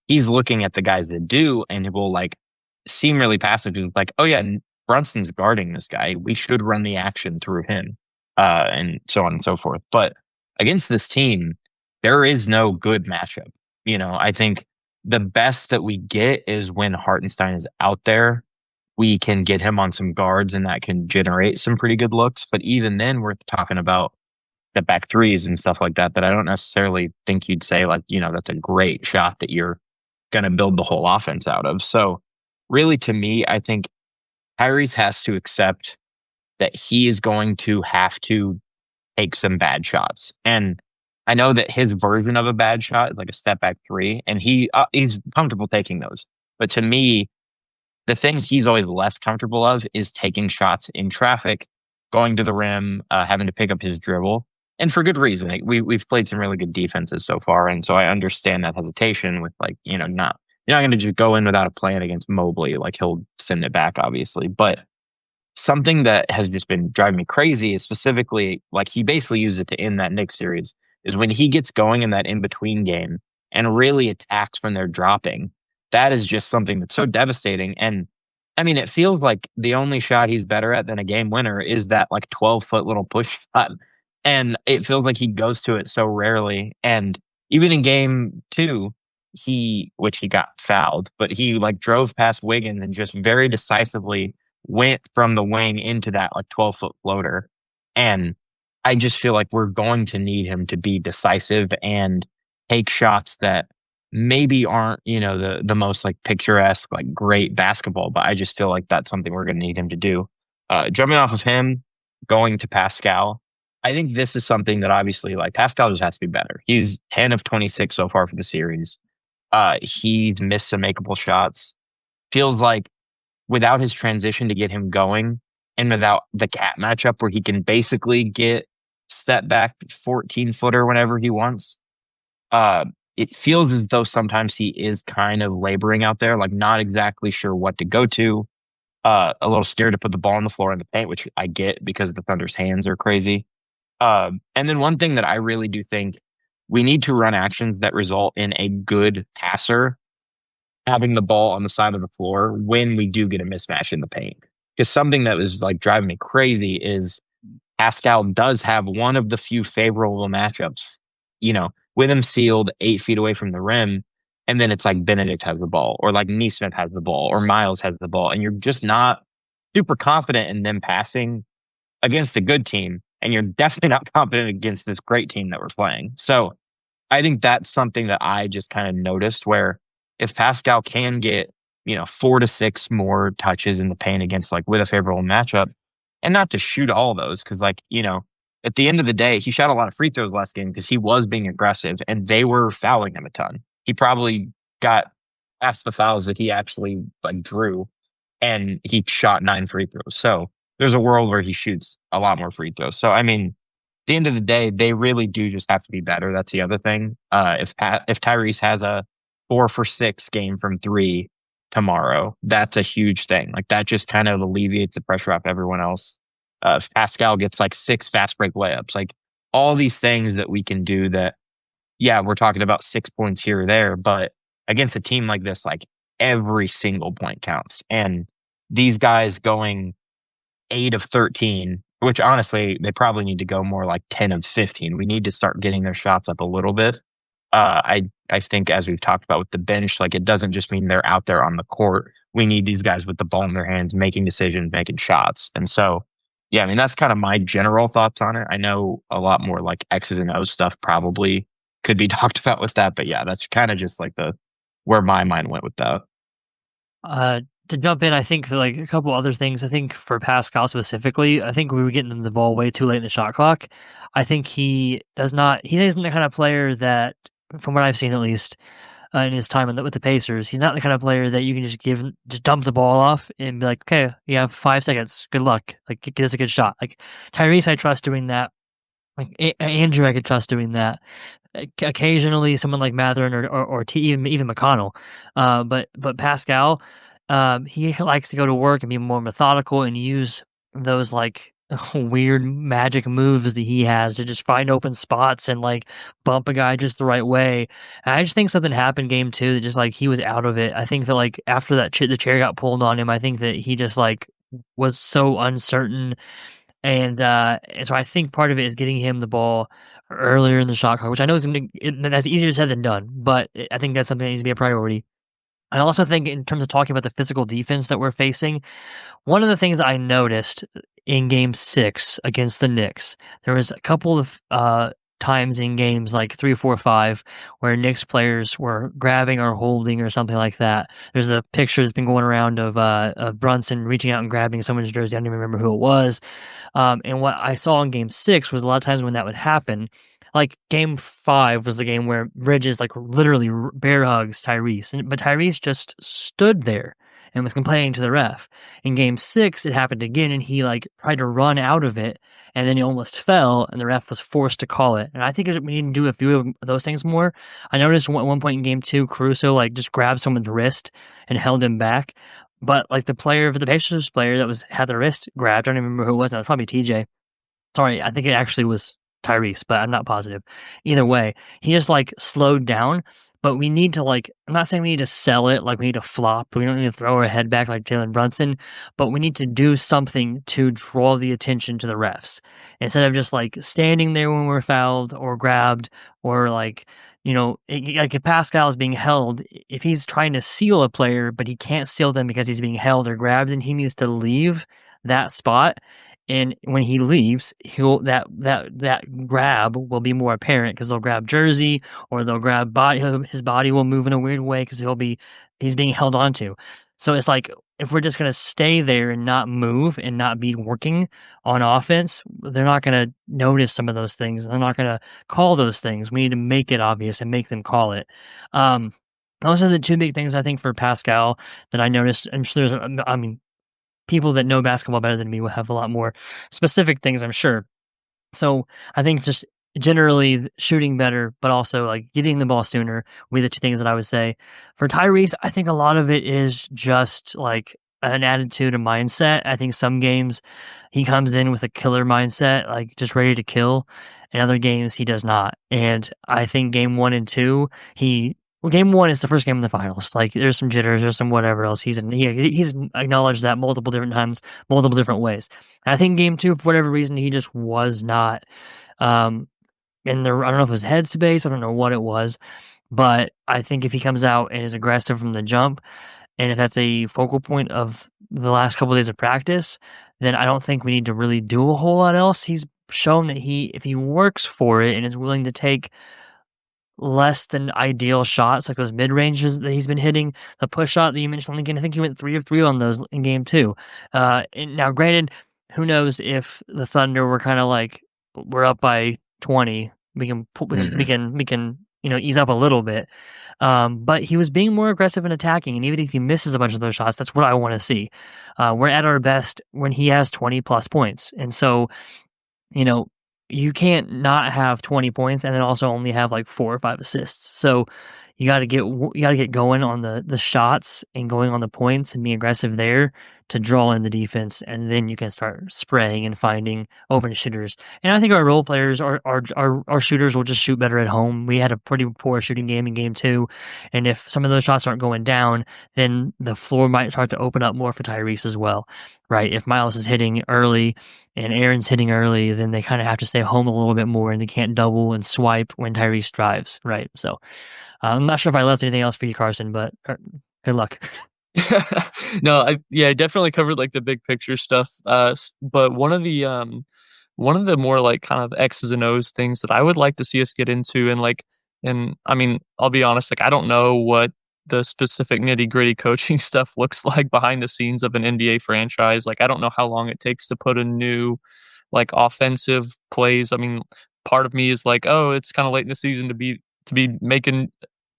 S7: he's looking at the guys that do, and it will like seem really passive. He's like, oh yeah, Brunson's guarding this guy. We should run the action through him, and so on and so forth. But against this team, there is no good matchup. I think the best that we get is when Hartenstein is out there. We can get him on some guards, and that can generate some pretty good looks. But even then, we're talking about the back threes and stuff like that I don't necessarily think you'd say like, that's a great shot that you're going to build the whole offense out of. So really, to me, I think Tyrese has to accept that he is going to have to take some bad shots. And I know that his version of a bad shot is like a step back three, and he's comfortable taking those. But to me, the thing he's always less comfortable of is taking shots in traffic, going to the rim, having to pick up his dribble, and for good reason. Like, we've played some really good defenses so far, and so I understand that hesitation with like, you're not going to just go in without a plan against Mobley. Like, he'll send it back, obviously. But something that has just been driving me crazy is specifically, like, he basically used it to end that Knicks series, is when he gets going in that in-between game and really attacks when they're dropping. That is just something that's so devastating. And I mean, it feels like the only shot he's better at than a game winner is that like 12-foot little push shot. And it feels like he goes to it so rarely. And even in game 2, which he got fouled, but he like drove past Wiggins and just very decisively went from the wing into that like 12-foot floater. And I just feel like we're going to need him to be decisive and take shots that maybe aren't, the most like picturesque, like great basketball, but I just feel like that's something we're going to need him to do. Jumping off of him, going to Pascal, I think this is something that obviously, like, Pascal just has to be better. He's 10 of 26 so far for the series. He's missed some makeable shots. Feels like without his transition to get him going and without the cat matchup where he can basically get step back 14-footer whenever he wants, it feels as though sometimes he is kind of laboring out there, like not exactly sure what to go to, a little scared to put the ball on the floor in the paint, which I get because the Thunder's hands are crazy. And then one thing that I really do think we need to run actions that result in a good passer having the ball on the side of the floor when we do get a mismatch in the paint. Because something that was like driving me crazy is Pascal does have one of the few favorable matchups, with him sealed 8 feet away from the rim. And then it's like Benedict has the ball, or like Neesmith has the ball, or Miles has the ball. And you're just not super confident in them passing against a good team. And you're definitely not confident against this great team that we're playing. So I think that's something that I just kind of noticed, where if Pascal can get, 4 to 6 more touches in the paint against like with a favorable matchup, and not to shoot all those, because like, at the end of the day, he shot a lot of free throws last game because he was being aggressive and they were fouling him a ton. He probably got half the fouls that he actually like drew, and he shot 9 free throws. So there's a world where he shoots a lot more free throws. So, I mean, at the end of the day, they really do just have to be better. That's the other thing. If Tyrese has a 4 for 6 game from 3 tomorrow, that's a huge thing. Like, that just kind of alleviates the pressure off everyone else. If Pascal gets like 6 fast break layups, like all these things that we can do that, yeah, we're talking about 6 points here or there, but against a team like this, like every single point counts. And these guys going 8 of 13, which honestly, they probably need to go more like 10 of 15. We need to start getting their shots up a little bit. I think, as we've talked about with the bench, like, it doesn't just mean they're out there on the court. We need these guys with the ball in their hands, making decisions, making shots. And so, yeah, I mean, that's kind of my general thoughts on it. I know a lot more like X's and O's stuff probably could be talked about with that, but yeah, that's kind of just like where my mind went with that.
S8: To jump in, I think like a couple other things. I think for Pascal specifically, I think we were getting the ball way too late in the shot clock. I think he isn't the kind of player that, from what I've seen at least, in his time with the Pacers, he's not the kind of player that you can just dump the ball off and be like, okay, you have 5 seconds, good luck, like, get us a good shot. Like Tyrese, I trust doing that. Like Andrew, I could trust doing that. Occasionally, someone like Matherin or even McConnell, but Pascal, he likes to go to work and be more methodical and use those like weird magic moves that he has to just find open spots and like bump a guy just the right way. And I just think something happened game 2 that just like he was out of it. I think that like after that the chair got pulled on him, I think that he just like was so uncertain. And so I think part of it is getting him the ball earlier in the shot clock, which I know that's easier said than done, but I think that's something that needs to be a priority. I also think, in terms of talking about the physical defense that we're facing, one of the things that I noticed in Game 6 against the Knicks, there was a couple of times in games like 3, 4, 5 where Knicks players were grabbing or holding or something like that. There's a picture that's been going around of Brunson reaching out and grabbing someone's jersey. I don't even remember who it was. And what I saw in Game 6 was a lot of times when that would happen, like Game 5 was the game where Bridges like literally bear hugs Tyrese, but Tyrese just stood there and was complaining to the ref. In Game 6, it happened again, and he like tried to run out of it, and then he almost fell, and the ref was forced to call it. And I think we need to do a few of those things more. I noticed at one point in Game 2, Caruso like just grabbed someone's wrist and held him back. But like the Pacers player that had their wrist grabbed, I don't even remember who it was now. It was probably TJ. Sorry, I think it actually was Tyrese, but I'm not positive. Either way, he just like slowed down. But we need to I'm not saying we need to sell it, like we need to flop. We don't need to throw our head back like Jalen Brunson, but we need to do something to draw the attention to the refs. Instead of just like standing there when we're fouled or grabbed or like if Pascal is being held, if he's trying to seal a player, but he can't seal them because he's being held or grabbed, then he needs to leave that spot. And when he leaves, that grab will be more apparent because they'll grab jersey or they'll grab body. His body will move in a weird way because he's being held onto. So it's like if we're just gonna stay there and not move and not be working on offense, they're not gonna notice some of those things. They're not gonna call those things. We need to make it obvious and make them call it. Those are the two big things I think for Pascal that I noticed. I'm sure people that know basketball better than me will have a lot more specific things, I'm sure. So I think just generally shooting better, but also like getting the ball sooner will be the two things that I would say. For Tyrese, I think a lot of it is just like an attitude and mindset. I think some games he comes in with a killer mindset, like just ready to kill. In other games, he does not. And I think game 1 and 2, game 1 is the first game in the finals. Like there's some jitters, there's some whatever else. He's acknowledged that multiple different times, multiple different ways. And I think game 2, for whatever reason, he just was not in the. I don't know if it was headspace. I don't know what it was, but I think if he comes out and is aggressive from the jump, and if that's a focal point of the last couple of days of practice, then I don't think we need to really do a whole lot else. He's shown that if he works for it and is willing to take less than ideal shots, like those mid ranges that he's been hitting, the push shot that you mentioned, Lincoln, I think he went 3 of 3 on those in game 2. And now, granted, who knows if the Thunder were kind of like we're up by 20, we can ease up a little bit. But he was being more aggressive and attacking, and even if he misses a bunch of those shots, that's what I want to see. We're at our best when he has 20 plus points, and so you can't not have 20 points and then also only have like 4 or 5 assists. So you got to get going on the shots and going on the points and being aggressive there to draw in the defense, and then you can start spraying and finding open shooters. And I think our role players, our shooters will just shoot better at home. We had a pretty poor shooting game in game 2, and if some of those shots aren't going down, then the floor might start to open up more for Tyrese as well, right? If Miles is hitting early and Aaron's hitting early, then they kind of have to stay home a little bit more, and they can't double and swipe when Tyrese drives, right? So I'm not sure if I left anything else for you, Carson, but good luck.
S9: No, I definitely covered like the big picture stuff. But one of the more like kind of X's and O's things that I would like to see us get into, and I mean, I'll be honest, like I don't know what the specific nitty-gritty coaching stuff looks like behind the scenes of an NBA franchise. Like I don't know how long it takes to put a new like offensive plays. I mean, part of me is like, oh, it's kind of late in the season to be making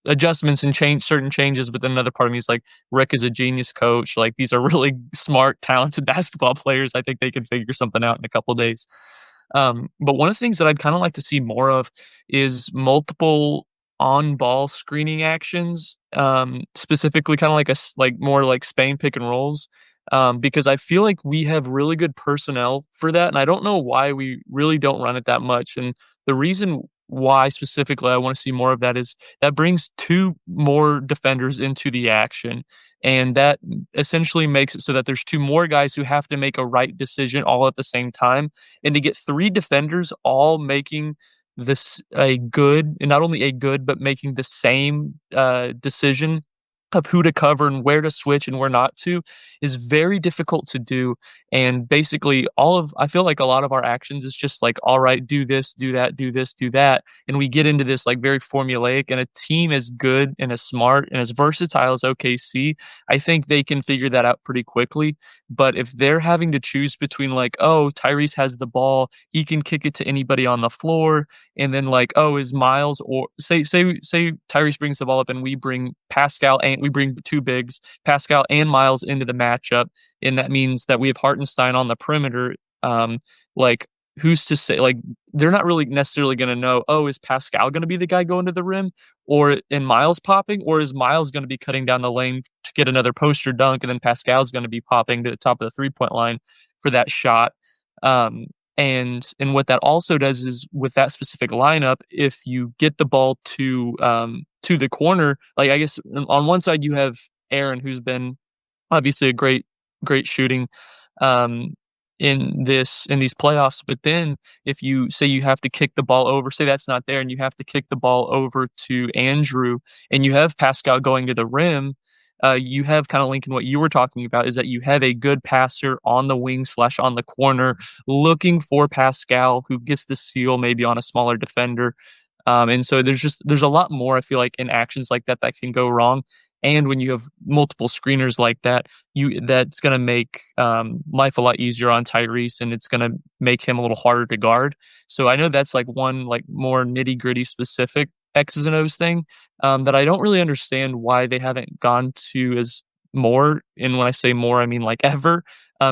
S9: adjustments and certain changes, but then another part of me is like, Rick is a genius coach. Like these are really smart, talented basketball players. I think they can figure something out in a couple of days. But one of the things that I'd kind of like to see more of is multiple on-ball screening actions, specifically kind of like more like Spain pick and rolls, because I feel like we have really good personnel for that, and I don't know why we really don't run it that much. And the reason why specifically I want to see more of that is that brings 2 more defenders into the action, and that essentially makes it so that there's 2 more guys who have to make a right decision all at the same time, and to get 3 defenders all making not only a good, but making the same decision of who to cover and where to switch and where not to is very difficult to do. And basically I feel like a lot of our actions is just like, all right, do this, do that, do this, do that. And we get into this like very formulaic, and a team as good and as smart and as versatile as OKC, I think they can figure that out pretty quickly. But if they're having to choose between like, oh, Tyrese has the ball, he can kick it to anybody on the floor, and then like, oh, is Miles, or say Tyrese brings the ball up and we bring Pascal and we bring 2 bigs, Pascal and Miles, into the matchup, and that means that we have Hartenstein on the perimeter. Like, who's to say, like, they're not really necessarily going to know, oh, is Pascal going to be the guy going to the rim, or in Miles popping, or is Miles going to be cutting down the lane to get another poster dunk, and then Pascal's going to be popping to the top of the 3-point line for that shot. And what that also does is, with that specific lineup, if you get the ball to the corner, like, I guess on one side you have Aaron, who's been obviously a great shooting in these playoffs. But then if you say you have to kick the ball over, say that's not there, and you have to kick the ball over to Andrew, and you have Pascal going to the rim, you have kind of linking what you were talking about, is that you have a good passer on the wing / on the corner looking for Pascal, who gets the steal maybe on a smaller defender. And so there's a lot more, I feel like, in actions like that can go wrong. And when you have multiple screeners like that, that's going to make life a lot easier on Tyrese, and it's going to make him a little harder to guard. So I know that's like one like more nitty gritty specific X's and O's thing that I don't really understand why they haven't gone to as more. And when I say more, I mean like ever,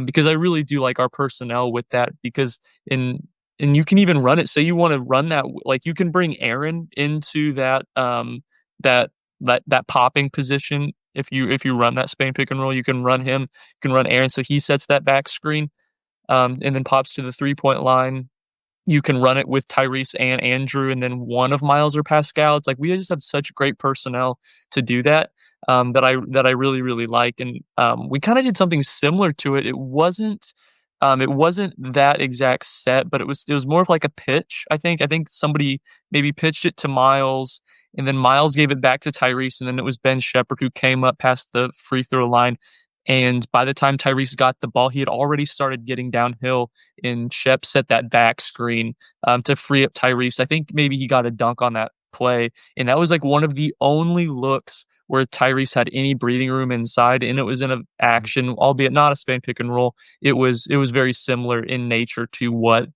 S9: because I really do like our personnel with that. Because and you can even run it. Say you want to run that, like you can bring Aaron into that that popping position. If you run that Spain pick and roll, you can run him, you can run Aaron, so he sets that back screen, and then pops to the 3-point line. You can run it with Tyrese and Andrew, and then one of Miles or Pascal. It's like we just have such great personnel to do that, that I really, really like. And we kind of did something similar to it. It wasn't that exact set, but it was more of like a pitch. I think somebody maybe pitched it to Miles, and then Miles gave it back to Tyrese, and then it was Ben Shepherd who came up past the free throw line. And by the time Tyrese got the ball, he had already started getting downhill, and Shep set that back screen to free up Tyrese. I think maybe he got a dunk on that play, and that was like one of the only looks where Tyrese had any breathing room inside, and it was in an action, albeit not a Spain pick and roll. It was very similar in nature to what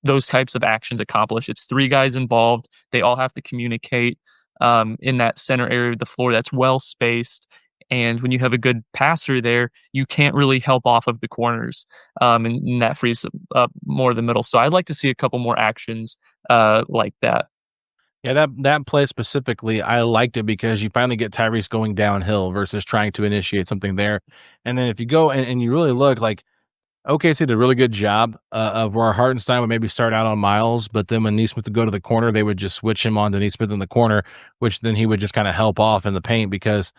S9: those types of actions accomplish. It's 3 guys involved. They all have to communicate in that center area of the floor that's well spaced. And when you have a good passer there, you can't really help off of the corners, and that frees up more of the middle. So I'd like to see a couple more actions like that.
S5: Yeah, that play specifically, I liked it because you finally get Tyrese going downhill versus trying to initiate something there. And then if you go and you really look, like, OKC did a really good job of where Hartenstein would maybe start out on Miles, but then when Nesmith would go to the corner, they would just switch him on to Nesmith in the corner, which then he would just kind of help off in the paint, because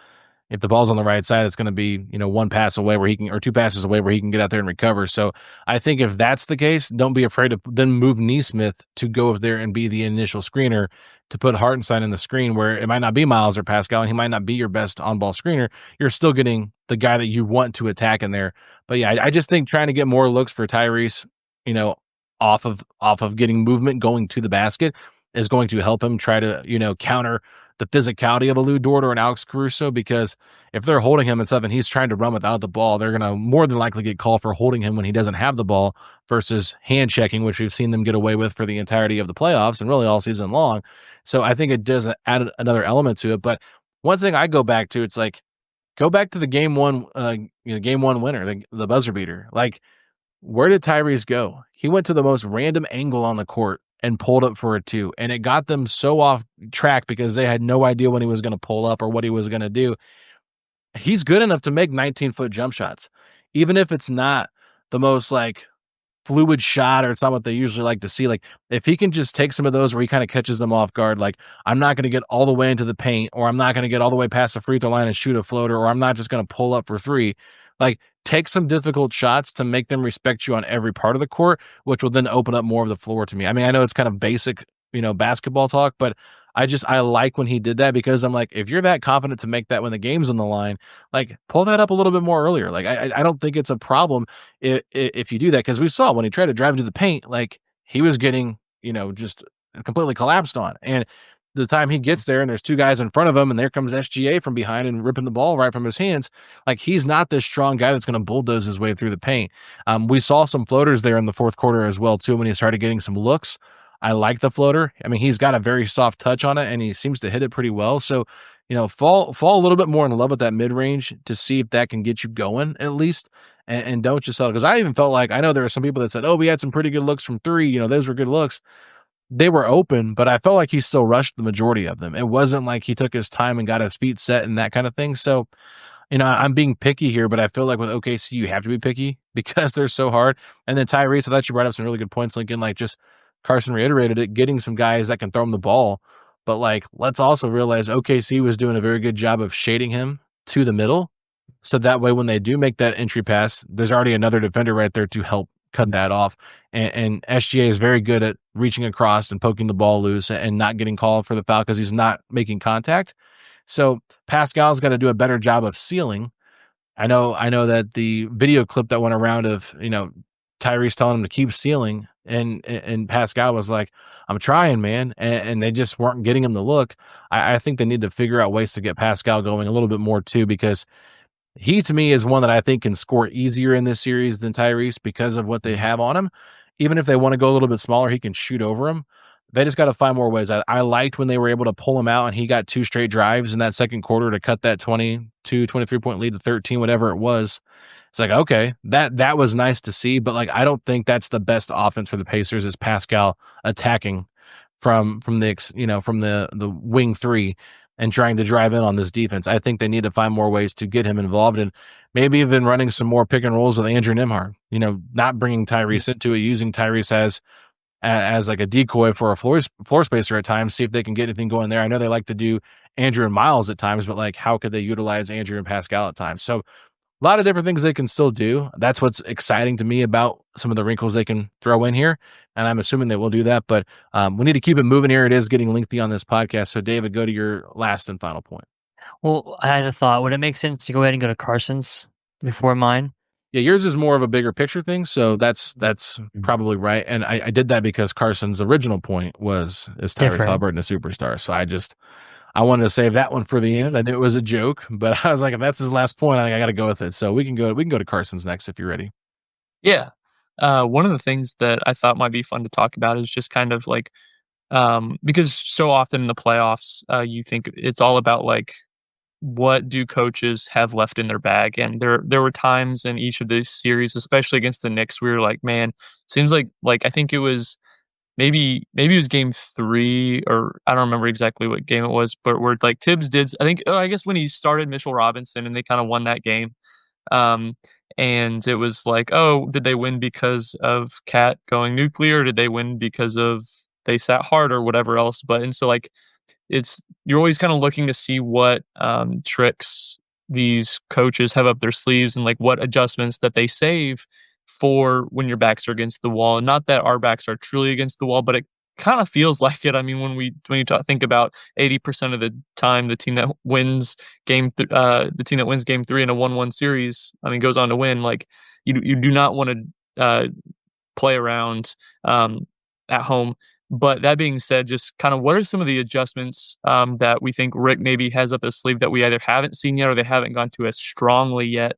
S5: if the ball's on the right side, it's going to be, 1 pass away where he can, or 2 passes away where he can get out there and recover. So I think if that's the case, don't be afraid to then move Nesmith to go up there and be the initial screener, to put Hartenstein in the screen where it might not be Miles or Pascal, and he might not be your best on-ball screener. You're still getting the guy that you want to attack in there. But yeah, I just think trying to get more looks for Tyrese, off of getting movement going to the basket is going to help him try to, counter the physicality of a Lou Dort or an Alex Caruso, because if they're holding him and stuff and he's trying to run without the ball, they're going to more than likely get called for holding him when he doesn't have the ball versus hand checking, which we've seen them get away with for the entirety of the playoffs and really all season long. So I think it does add another element to it. But one thing I go back to, it's like, go back to the game one winner, the buzzer beater. Like, where did Tyrese go? He went to the most random angle on the court and pulled up for a 2. And it got them so off track because they had no idea when he was going to pull up or what he was going to do. He's good enough to make 19-foot jump shots, even if it's not the most like fluid shot or it's not what they usually like to see. Like, if he can just take some of those where he kind of catches them off guard, like, I'm not going to get all the way into the paint, or I'm not going to get all the way past the free throw line and shoot a floater, or I'm not just going to pull up for 3. Like, take some difficult shots to make them respect you on every part of the court, which will then open up more of the floor to me. I mean, I know it's kind of basic, basketball talk, but I like when he did that, because I'm like, if you're that confident to make that when the game's on the line, like, pull that up a little bit more earlier. Like, I don't think it's a problem if you do that, because we saw when he tried to drive to the paint, like, he was getting, just completely collapsed on. And the time he gets there and there's 2 guys in front of him and there comes SGA from behind and ripping the ball right from his hands, like, he's not this strong guy that's going to bulldoze his way through the paint. We saw some floaters there in the fourth quarter as well, too, when he started getting some looks. I like the floater. I mean, he's got a very soft touch on it and he seems to hit it pretty well. So, fall a little bit more in love with that mid range to see if that can get you going at least, and don't just settle. Because I even felt like, I know there were some people that said, "Oh, we had some pretty good looks from three. Those were good looks." They were open, but I felt like he still rushed the majority of them. It wasn't like he took his time and got his feet set and that kind of thing. So, I'm being picky here, but I feel like with OKC, you have to be picky because they're so hard. And then Tyrese, I thought you brought up some really good points, Lincoln. Like, just Carson reiterated it, getting some guys that can throw him the ball. But like, let's also realize OKC was doing a very good job of shading him to the middle. So that way, when they do make that entry pass, there's already another defender right there to help cut that off. And SGA is very good at reaching across and poking the ball loose and not getting called for the foul because he's not making contact. So Pascal's got to do a better job of sealing. I know that the video clip that went around of, Tyrese telling him to keep sealing, and Pascal was like, "I'm trying, man," and they just weren't getting him the look. I think they need to figure out ways to get Pascal going a little bit more too, because he, to me, is one that I think can score easier in this series than Tyrese because of what they have on him. Even if they want to go a little bit smaller, he can shoot over him. They just got to find more ways. I liked when they were able to pull him out and he got 2 straight drives in that second quarter to cut that 23-point lead to 13, whatever it was. It's like, okay, that was nice to see, but like, I don't think that's the best offense for the Pacers is Pascal attacking from the wing three and trying to drive in on this defense. I think they need to find more ways to get him involved, and maybe even running some more pick and rolls with Andrew Nembhard. Not bringing Tyrese into it, using Tyrese as like a decoy for a floor spacer at times, see if they can get anything going there. I know they like to do Andrew and Miles at times, but like, how could they utilize Andrew and Pascal at times? So a lot of different things they can still do. That's what's exciting to me about some of the wrinkles they can throw in here, and I'm assuming they will do that, but we need to keep it moving here. It is getting lengthy on this podcast. So David, go to your last and final point.
S8: Well, I had a thought. Would it make sense to go ahead and go to Carson's before mine?
S5: Yeah, yours is more of a bigger picture thing, so that's probably right. And I did that because Carson's original point is Tyrese Haliburton a superstar. So I wanted to save that one for the end. I knew it was a joke, but I was like, if that's his last point, I think I got to go with it. So we can go to Carson's next if you're ready.
S9: Yeah. One of the things that I thought might be fun to talk about is just kind of like, because so often in the playoffs, you think it's all about like, what do coaches have left in their bag? And there were times in each of these series, especially against the Knicks, we were like, man, seems like I think it was maybe it was game 3, or I don't remember exactly what game it was, but where like Tibbs did, I guess when he started Mitchell Robinson and they kind of won that game. And it was like, oh, did they win because of Cat going nuclear? Or did they win because of they sat hard or whatever else? And so like, you're always kind of looking to see what tricks these coaches have up their sleeves and like what adjustments that they save for when your backs are against the wall. And not that our backs are truly against the wall, but it kind of feels like it. I mean, when you think about 80% of the time, the team that wins game 3 in a 1-1 series, I mean, goes on to win. Like you do not want to play around at home. But that being said, just kind of what are some of the adjustments that we think Rick maybe has up his sleeve that we either haven't seen yet or they haven't gone to as strongly yet?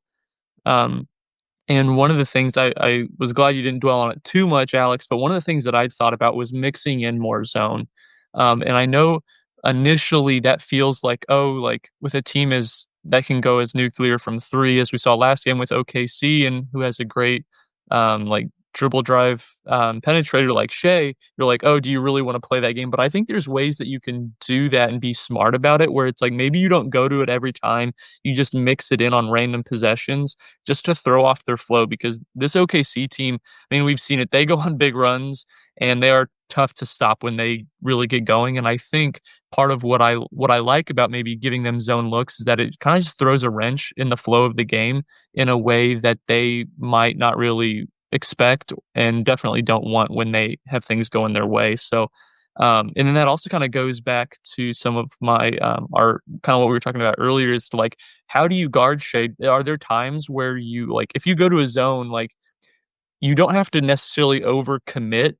S9: And one of the things I was glad you didn't dwell on it too much, Alex, but one of the things that I thought about was mixing in more zone. And I know initially that feels like, like with a team that can go as nuclear from 3, as we saw last game with OKC, and who has a great like dribble drive penetrator like Shai, you're like, oh, do you really want to play that game? But I think there's ways that you can do that and be smart about it, where it's like maybe you don't go to it every time, you just mix it in on random possessions just to throw off their flow. Because this OKC team, I mean, we've seen it, they go on big runs and they are tough to stop when they really get going. And I think part of what I like about maybe giving them zone looks is that it kind of just throws a wrench in the flow of the game in a way that they might not really expect and definitely don't want when they have things going their way. So and then that also kind of goes back to some of my our kind of what we were talking about earlier, is to like, how do you guard Shai? Are there times where you like, if you go to a zone, like you don't have to necessarily overcommit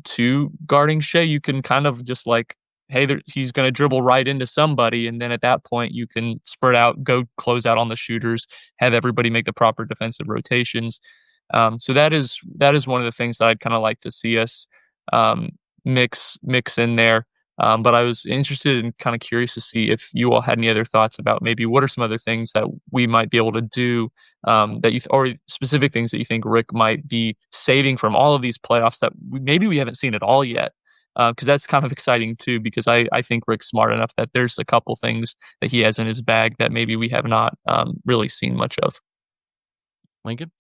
S9: to guarding Shai. You can kind of just like, hey, he's going to dribble right into somebody, and then at that point you can spread out, go close out on the shooters, have everybody make the proper defensive rotations. So that is one of the things that I'd kind of like to see us mix in there. But I was interested and kind of curious to see if you all had any other thoughts about maybe what are some other things that we might be able to do or specific things that you think Rick might be saving from all of these playoffs that maybe we haven't seen at all yet. Because that's kind of exciting too, because I think Rick's smart enough that there's a couple things that he has in his bag that maybe we have not really seen much of.
S5: Lincoln?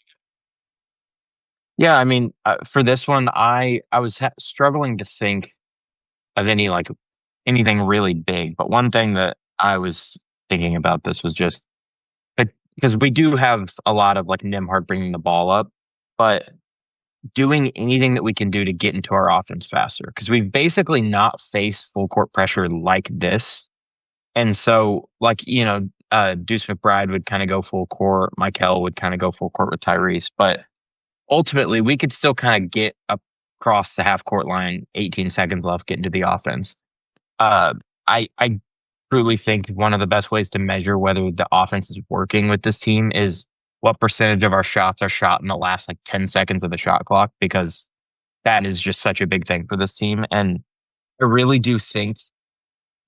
S7: Yeah, I mean, for this one, I was struggling to think of anything really big. But one thing that I was thinking about this was just because we do have a lot of like Nimhard bringing the ball up, but doing anything that we can do to get into our offense faster, because we've basically not faced full court pressure like this. And so, like, Deuce McBride would kind of go full court. Michael would kind of go full court with Tyrese. But ultimately, we could still kind of get across the half court line, 18 seconds left, get into the offense. I truly think one of the best ways to measure whether the offense is working with this team is what percentage of our shots are shot in the last 10 seconds of the shot clock, because that is just such a big thing for this team. And I really do think,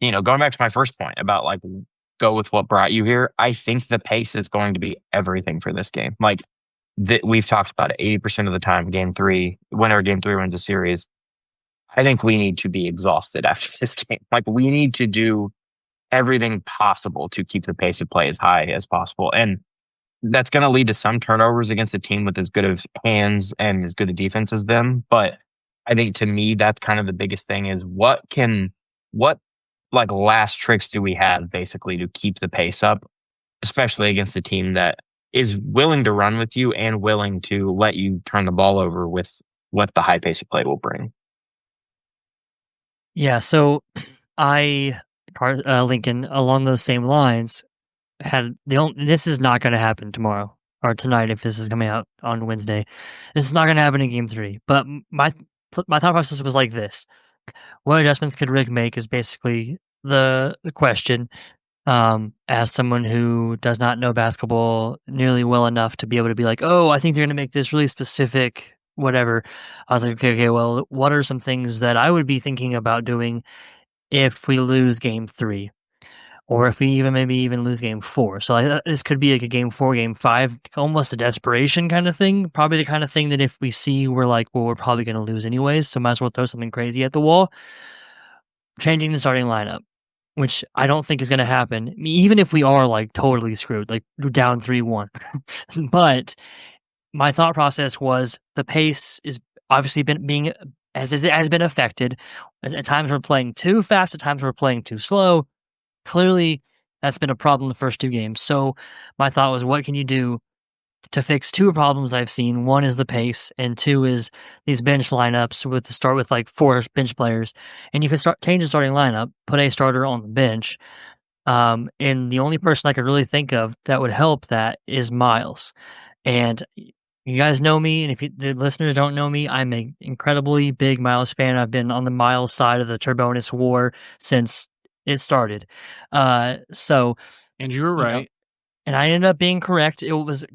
S7: going back to my first point about go with what brought you here, I think the pace is going to be everything for this game. We've talked about it 80% of the time, whenever game three wins a series, I think we need to be exhausted after this game. We need to do everything possible to keep the pace of play as high as possible. And that's going to lead to some turnovers against a team with as good of hands and as good a defense as them. But I think, to me, that's kind of the biggest thing is what last tricks do we have basically to keep the pace up, especially against a team that is willing to run with you and willing to let you turn the ball over with what the high pace of play will bring.
S8: Yeah, so Lincoln, along those same lines, this is not going to happen tomorrow or tonight if this is coming out on Wednesday. This is not going to happen in Game 3. But my thought process was like this: what adjustments could Rick make is basically the question. As someone who does not know basketball nearly well enough to be able to be like, oh, I think they're going to make this really specific whatever. I was like, okay, well, what are some things that I would be thinking about doing if we lose Game 3? Or if we maybe even lose Game 4. So this could be like a Game 4, Game 5, almost a desperation kind of thing. Probably the kind of thing that if we see, we're like, well, we're probably going to lose anyways, so might as well throw something crazy at the wall. Changing the starting lineup, which I don't think is going to happen. I mean, even if we are totally screwed, down 3-1. But my thought process was the pace is obviously has been affected. At times we're playing too fast, at times we're playing too slow. Clearly, that's been a problem the first two games. So my thought was, what can you do to fix two problems I've seen? One is the pace, and two is these bench lineups with the start with 4 bench players. And you can change the starting lineup, put a starter on the bench. And the only person I could really think of that would help that is Miles. And you guys know me, and if the listeners don't know me, I'm an incredibly big Miles fan. I've been on the Miles side of the Turbonus war since it started. And
S5: you were right.
S8: And I ended up being correct. It was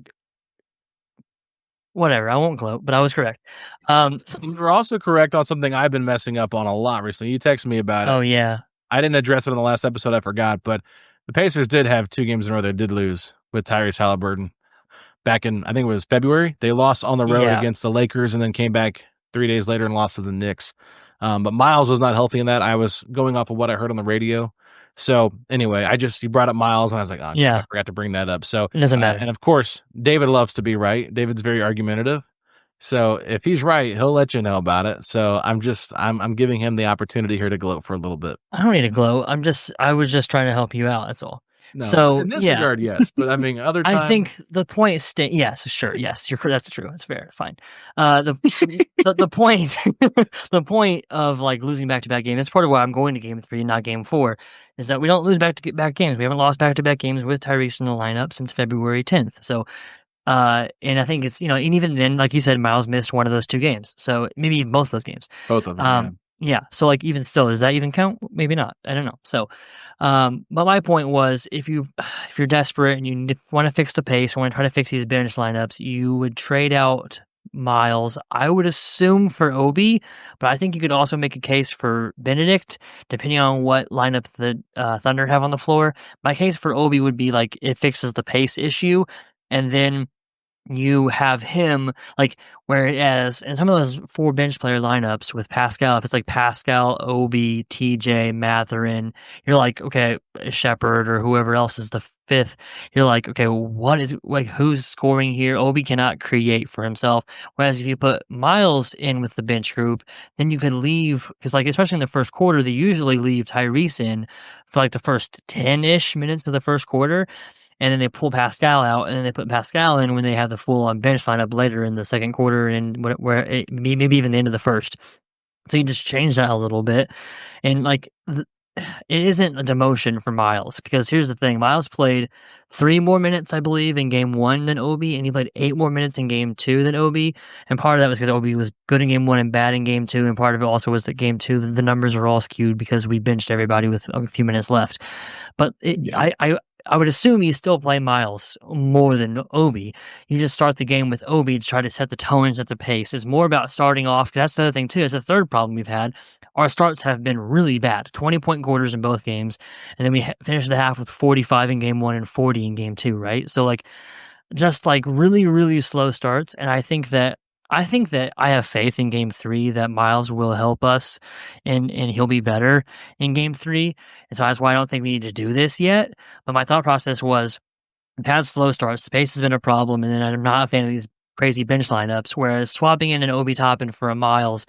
S8: whatever. I won't gloat, but I was correct.
S5: You were also correct on something I've been messing up on a lot recently. You texted me about it.
S8: Oh, yeah.
S5: I didn't address it in the last episode. I forgot. But the Pacers did have 2 games in a row they did lose with Tyrese Halliburton. Back in, I think it was February. They lost on the road against the Lakers and then came back 3 days later and lost to the Knicks. But Miles was not healthy in that. I was going off of what I heard on the radio. So anyway, you brought up Miles and I was like, I forgot to bring that up. So
S8: it doesn't matter.
S5: And of course, David loves to be right. David's very argumentative. So if he's right, he'll let you know about it. So I'm giving him the opportunity here to gloat for a little bit.
S8: I don't need to gloat. I was just trying to help you out. That's all.
S5: No,
S8: so
S5: in this regard, yes, but I mean, other times,
S8: I think the point yes, sure, yes, that's true. It's fair, fine. The point, the point of losing back-to-back games. That's part of why I'm going to Game 3, not Game 4, is that we don't lose back-to-back games. We haven't lost back-to-back games with Tyrese in the lineup since February 10th. So, and I think it's and even then, like you said, Miles missed one of those 2 games. So maybe both of those games.
S5: Both of them.
S8: Yeah. So even still, does that even count? Maybe not. I don't know. So, but my point was, if you're desperate and you want to fix the pace, want to try to fix these bench lineups, you would trade out Miles. I would assume for Obi, but I think you could also make a case for Benedict, depending on what lineup the Thunder have on the floor. My case for Obi would be like it fixes the pace issue, and then you have him like whereas in some of those 4 bench player lineups with Pascal, if it's like Pascal, Obi, TJ, Mathurin, you're like, okay, Shepard or whoever else is the 5th, you're like, okay, what is like who's scoring here? Obi cannot create for himself. Whereas if you put Miles in with the bench group, then you could leave because like especially in the first quarter, they usually leave Tyrese in for like the first 10-ish minutes of the first quarter. And then they pull Pascal out, and then they put Pascal in when they have the full-on bench lineup later in the second quarter and maybe even the end of the first. So you just change that a little bit. And, like, it isn't a demotion for Miles because here's the thing. Miles played 3 more minutes, I believe, in Game 1 than Obi, and he played 8 more minutes in Game 2 than Obi. And part of that was because Obi was good in Game 1 and bad in Game 2, and part of it also was that Game 2, the numbers were all skewed because we benched everybody with a few minutes left. But I would assume you still play Miles more than Obi. You just start the game with Obi to try to set the tone and set the pace. It's more about starting off. That's the other thing, too. It's a third problem we've had. Our starts have been really bad. 20-point quarters in both games. And then we finished the half with 45 in Game 1 and 40 in Game 2, right? So, like, just, like, really, really slow starts. And I think that I have faith in Game 3 that Miles will help us and he'll be better in Game 3. And so that's why I don't think we need to do this yet. But my thought process was, we've had slow starts. The pace has been a problem. And then I'm not a fan of these crazy bench lineups. Whereas swapping in an Obi Toppin for a Miles,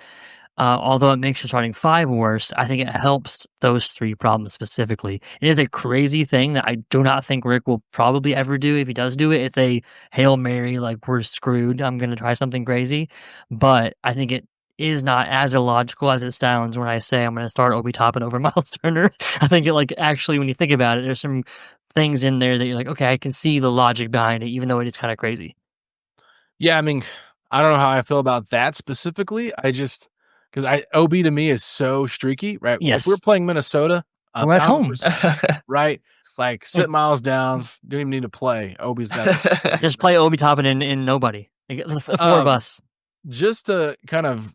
S8: although it makes your starting 5 worse, I think it helps those 3 problems specifically. It is a crazy thing that I do not think Rick will probably ever do. If he does do it, it's a Hail Mary, like we're screwed. I'm going to try something crazy. But I think it is not as illogical as it sounds when I say I'm going to start Obi Toppin over Miles Turner. I think it like actually when you think about it, there's some things in there that you're like, okay, I can see the logic behind it, even though it is kind of crazy.
S5: Yeah, I mean, I don't know how I feel about that specifically. Because OB to me is so streaky, right?
S8: Yes.
S5: If we're playing Minnesota,
S8: we're at home,
S5: right? Like sit Miles down, don't even need to play. Obi's got
S8: just play Obi Toppin and nobody. The 4 of us.
S5: Just to kind of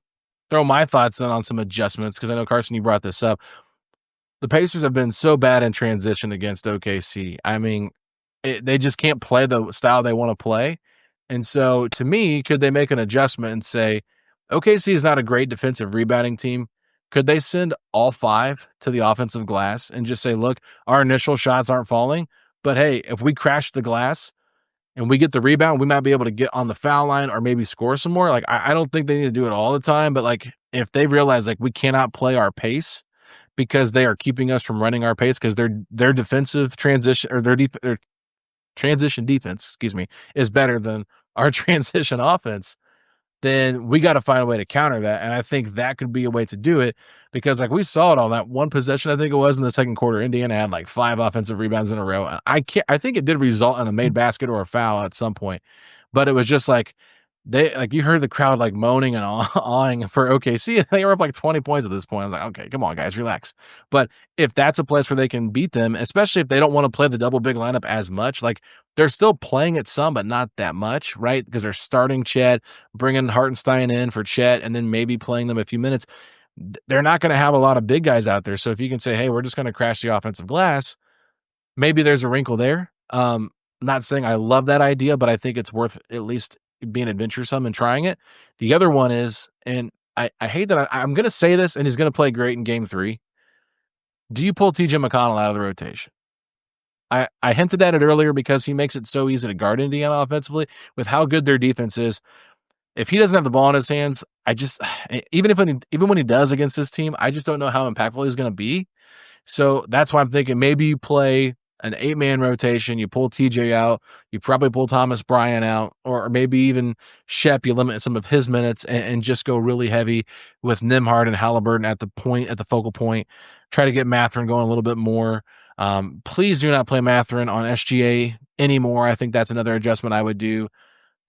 S5: throw my thoughts in on some adjustments, because I know Carson, you brought this up. The Pacers have been so bad in transition against OKC. I mean, they just can't play the style they want to play. And so, to me, could they make an adjustment and say, OKC is not a great defensive rebounding team. Could they send all 5 to the offensive glass and just say, look, our initial shots aren't falling, but hey, if we crash the glass and we get the rebound, we might be able to get on the foul line or maybe score some more. Like, I don't think they need to do it all the time, but like if they realize like we cannot play our pace because they are keeping us from running our pace because their defensive transition or their transition defense, is better than our transition offense, then we got to find a way to counter that. And I think that could be a way to do it because like we saw it on that one possession, I think it was in the second quarter, Indiana had like 5 offensive rebounds in a row. I think it did result in a made basket or a foul at some point, but it was just like you heard the crowd like moaning and awing for OKC. And they were up like 20 points at this point. I was like, okay, come on guys, relax. But if that's a place where they can beat them, especially if they don't want to play the double big lineup as much, like they're still playing it some, but not that much, right? Because they're starting Chet, bringing Hartenstein in for Chet, and then maybe playing them a few minutes. They're not going to have a lot of big guys out there. So if you can say, hey, we're just going to crash the offensive glass, maybe there's a wrinkle there. I'm not saying I love that idea, but I think it's worth at least being adventuresome and trying it. The other one is, and I hate that I'm going to say this, and he's going to play great in Game 3. Do you pull TJ McConnell out of the rotation? I hinted at it earlier because he makes it so easy to guard Indiana offensively with how good their defense is. If he doesn't have the ball in his hands, even when he does against this team, I just don't know how impactful he's going to be. So that's why I'm thinking maybe you play an 8-man rotation, you pull TJ out, you probably pull Thomas Bryant out, or maybe even Shep, you limit some of his minutes and just go really heavy with Nembhard and Halliburton at the focal point. Try to get Mathurin going a little bit more. Please do not play Mathurin on SGA anymore. I think that's another adjustment I would do.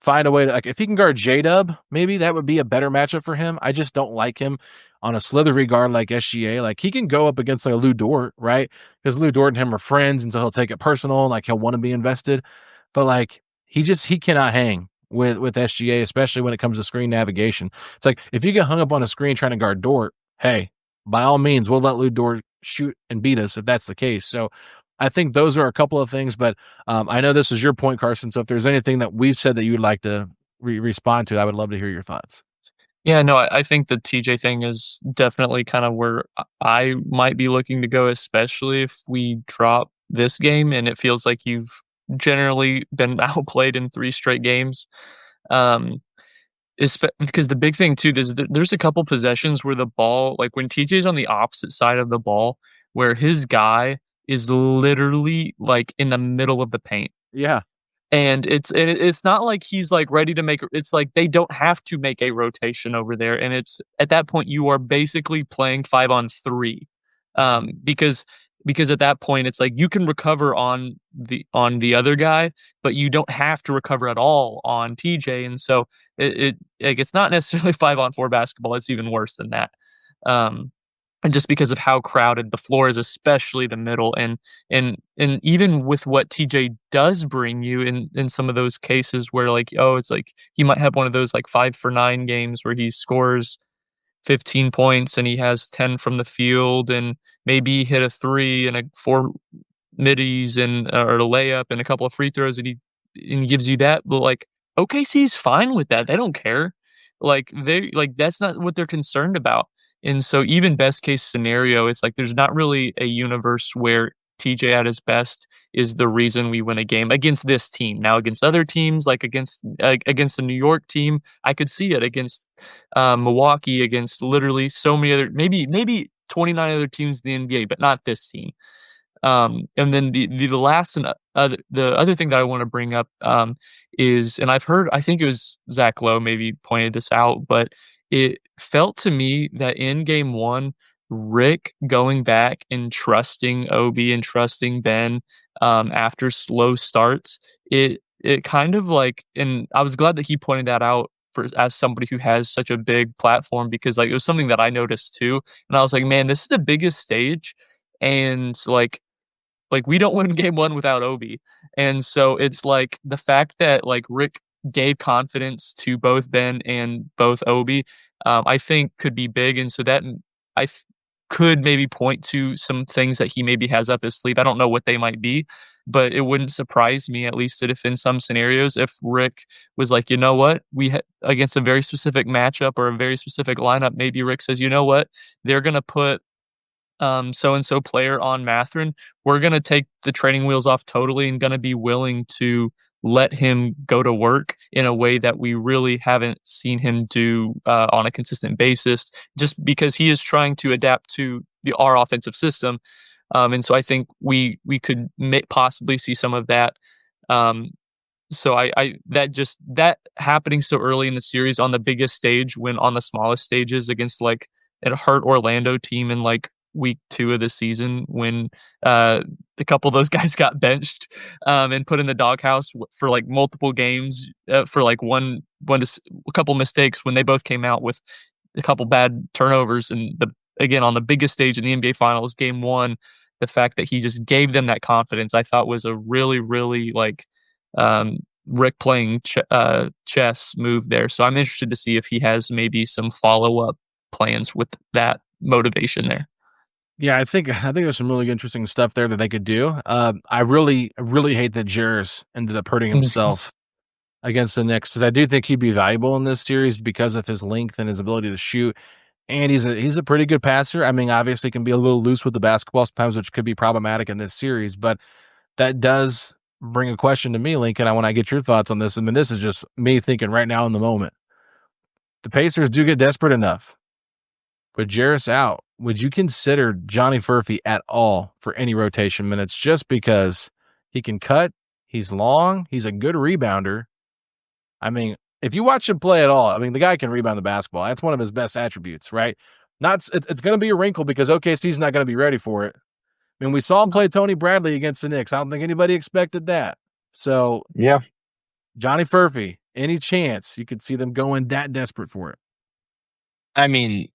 S5: Find a way to, like, if he can guard J-Dub, maybe that would be a better matchup for him. I just don't like him on a slithery guard like SGA. Like, he can go up against like a Lou Dort, right? Because Lou Dort and him are friends, and so he'll take it personal, like he'll want to be invested. But like, he cannot hang with SGA, especially when it comes to screen navigation. It's like if you get hung up on a screen trying to guard Dort, hey, by all means, we'll let Lou Dort shoot and beat us if that's the case. So I think those are a couple of things, but I know this was your point, Carson. So if there's anything that we've said that you would like to respond to, I would love to hear your thoughts.
S9: Yeah, no, I think the TJ thing is definitely kind of where I might be looking to go, especially if we drop this game and it feels like you've generally been outplayed in 3 straight games. Because the big thing too is there's a couple possessions where the ball, like when TJ's on the opposite side of the ball, where his guy is literally like in the middle of the paint.
S5: Yeah.
S9: And it's not like he's like ready to make. It's like they don't have to make a rotation over there, and it's at that point you are basically playing 5-on-3, because at that point it's like you can recover on the other guy, but you don't have to recover at all on TJ, and so it's not necessarily 5-on-4 basketball. It's even worse than that. And just because of how crowded the floor is, especially the middle, and even with what TJ does bring you in some of those cases where like, oh, it's like he might have one of those like 5-for-9 games where he scores 15 points and he has 10 from the field and maybe hit a 3 and 4 middies and or a layup and a couple of free throws and he gives you that. But like OKC's fine with that. They don't care. Like that's not what they're concerned about. And so even best case scenario, it's like there's not really a universe where TJ at his best is the reason we win a game against this team. Now against other teams, like against the New York team, I could see it against Milwaukee, against literally so many other, maybe 29 other teams in the NBA, but not this team. And then the last and the other thing that I want to bring up is, and I think it was Zach Lowe maybe pointed this out, but it felt to me that in game 1, Rick going back and trusting Obi and trusting Ben after slow starts, it kind of like, and I was glad that he pointed that out as somebody who has such a big platform, because like it was something that I noticed too, and I was like, man, this is the biggest stage, and like we don't win game 1 without Obi, and so it's like the fact that like Rick gave confidence to both Ben and both Obi, I think could be big. And so that could maybe point to some things that he maybe has up his sleeve. I don't know what they might be, but it wouldn't surprise me, at least that if in some scenarios, if Rick was like, you know what, against a very specific matchup or a very specific lineup, maybe Rick says, you know what, they're going to put so-and-so player on Mathurin. We're going to take the training wheels off totally and going to be willing to let him go to work in a way that we really haven't seen him do on a consistent basis, just because he is trying to adapt to our offensive system. And so I think we could possibly see some of that. So that happening so early in the series on the biggest stage, when on the smallest stages against like a hurt Orlando team in like week 2 of the season, when a couple of those guys got benched and put in the doghouse for like multiple games for like a couple mistakes, when they both came out with a couple bad turnovers, and again on the biggest stage in the NBA Finals, game 1, the fact that he just gave them that confidence, I thought was a really, really like Rick playing chess move there. So I'm interested to see if he has maybe some follow-up plans with that motivation there.
S5: Yeah, I think there's some really interesting stuff there that they could do. I really hate that Jarris ended up hurting himself against the Knicks, because I do think he'd be valuable in this series because of his length and his ability to shoot. And he's a pretty good passer. I mean, obviously can be a little loose with the basketball sometimes, which could be problematic in this series, but that does bring a question to me, Lincoln. I want to get your thoughts on this. I mean, this is just me thinking right now in the moment. The Pacers do get desperate enough. With Jarris out, would you consider Johnny Furphy at all for any rotation minutes, just because he can cut, he's long, he's a good rebounder? I mean, if you watch him play at all, I mean, the guy can rebound the basketball. That's one of his best attributes, right? It's going to be a wrinkle because OKC's not going to be ready for it. I mean, we saw him play Tony Bradley against the Knicks. I don't think anybody expected that. So,
S7: yeah,
S5: Johnny Furphy, any chance you could see them going that desperate for it?
S7: I mean,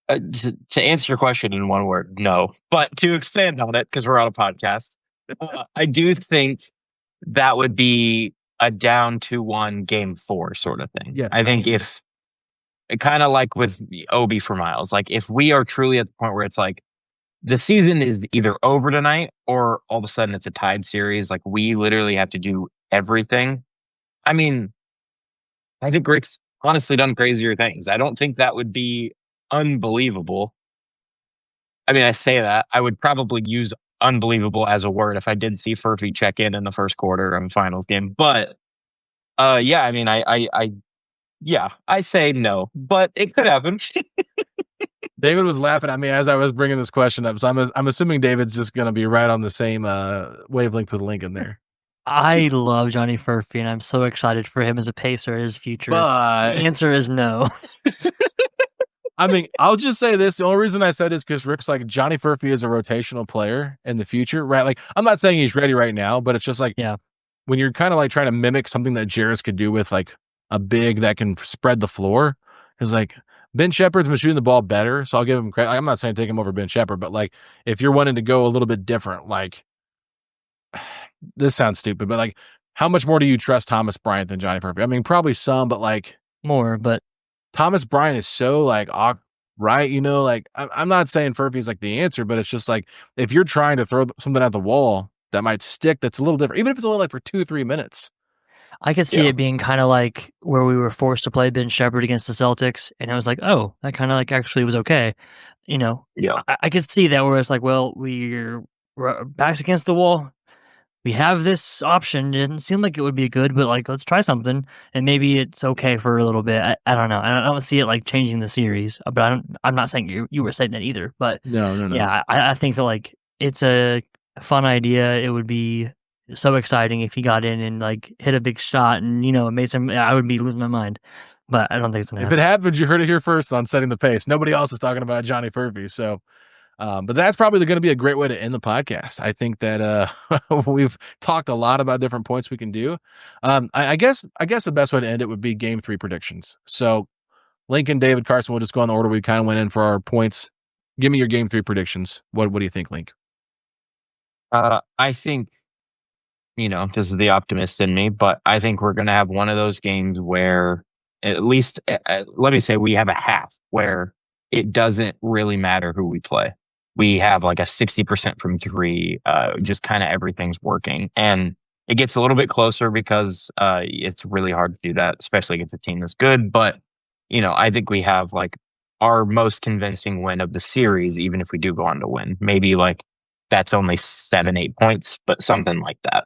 S7: to answer your question in one word, no. But to expand on it, because we're on a podcast, I do think that would be a down 2-1 game 4 sort of thing.
S5: Yes.
S7: I think if kind of like with Obi for Miles, like if we are truly at the point where it's like the season is either over tonight or all of a sudden it's a tied series, like we literally have to do everything. I mean, I think Rick's honestly done crazier things. I don't think that would be unbelievable. I mean, I say that. I would probably use unbelievable as a word if I did see Furphy check in the first quarter of the finals game. But yeah, I mean, I say no, but it could happen.
S5: David was laughing at me as I was bringing this question up, so I'm assuming David's just going to be right on the same wavelength with Lincoln there.
S8: I love Johnny Furphy, and I'm so excited for him as a Pacer, his future.
S5: But
S8: the answer is no.
S5: I mean, I'll just say this. The only reason I said is because Rick's like, Johnny Furphy is a rotational player in the future, right? Like, I'm not saying he's ready right now, but it's just like, when you're kind of like trying to mimic something that Jarris could do with like a big that can spread the floor, it's like, Ben Shepherd's been shooting the ball better, so I'll give him credit. I'm not saying take him over Ben Shepherd, but like, if you're wanting to go a little bit different, like, this sounds stupid, but like, how much more do you trust Thomas Bryant than Johnny Furphy? I mean, probably some, but like
S8: more. But
S5: Thomas Bryant is so like right, you know, like I'm not saying Furphy's like the answer, but it's just like if you're trying to throw something at the wall that might stick, that's a little different, even if it's only like for 2-3 minutes.
S8: I could see it being kind of like where we were forced to play Ben Shepherd against the Celtics, and I was like, oh, that kind of like actually was okay, you know.
S7: Yeah,
S8: I could see that where it's like, well, we're backs against the wall. We have this option. It didn't seem like it would be good, but like, let's try something, and maybe it's okay for a little bit. I don't know. I don't see it like changing the series, but I'm not saying you were saying that either. But
S5: no.
S8: Yeah, I think that like it's a fun idea. It would be so exciting if he got in and like hit a big shot, and you know, it made some. I would be losing my mind, but I don't think it's gonna happen.
S5: If it happens, you heard it here first on Setting the Pace. Nobody else is talking about Johnny Furphy, so. But that's probably going to be a great way to end the podcast. I think that we've talked a lot about different points we can do. I guess the best way to end it would be Game 3 predictions. So Lincoln, David, Carson, we'll just go in the order we kind of went in for our points. Give me your Game 3 predictions. What do you think, Link?
S7: I think, you know, this is the optimist in me, but I think we're going to have one of those games where at least, let me say, we have a half where it doesn't really matter who we play. We have like a 60% from 3, just kind of everything's working. And it gets a little bit closer because it's really hard to do that, especially against a team that's good. But, you know, I think we have like our most convincing win of the series, even if we do go on to win. Maybe like that's only 7-8 points, but something like that.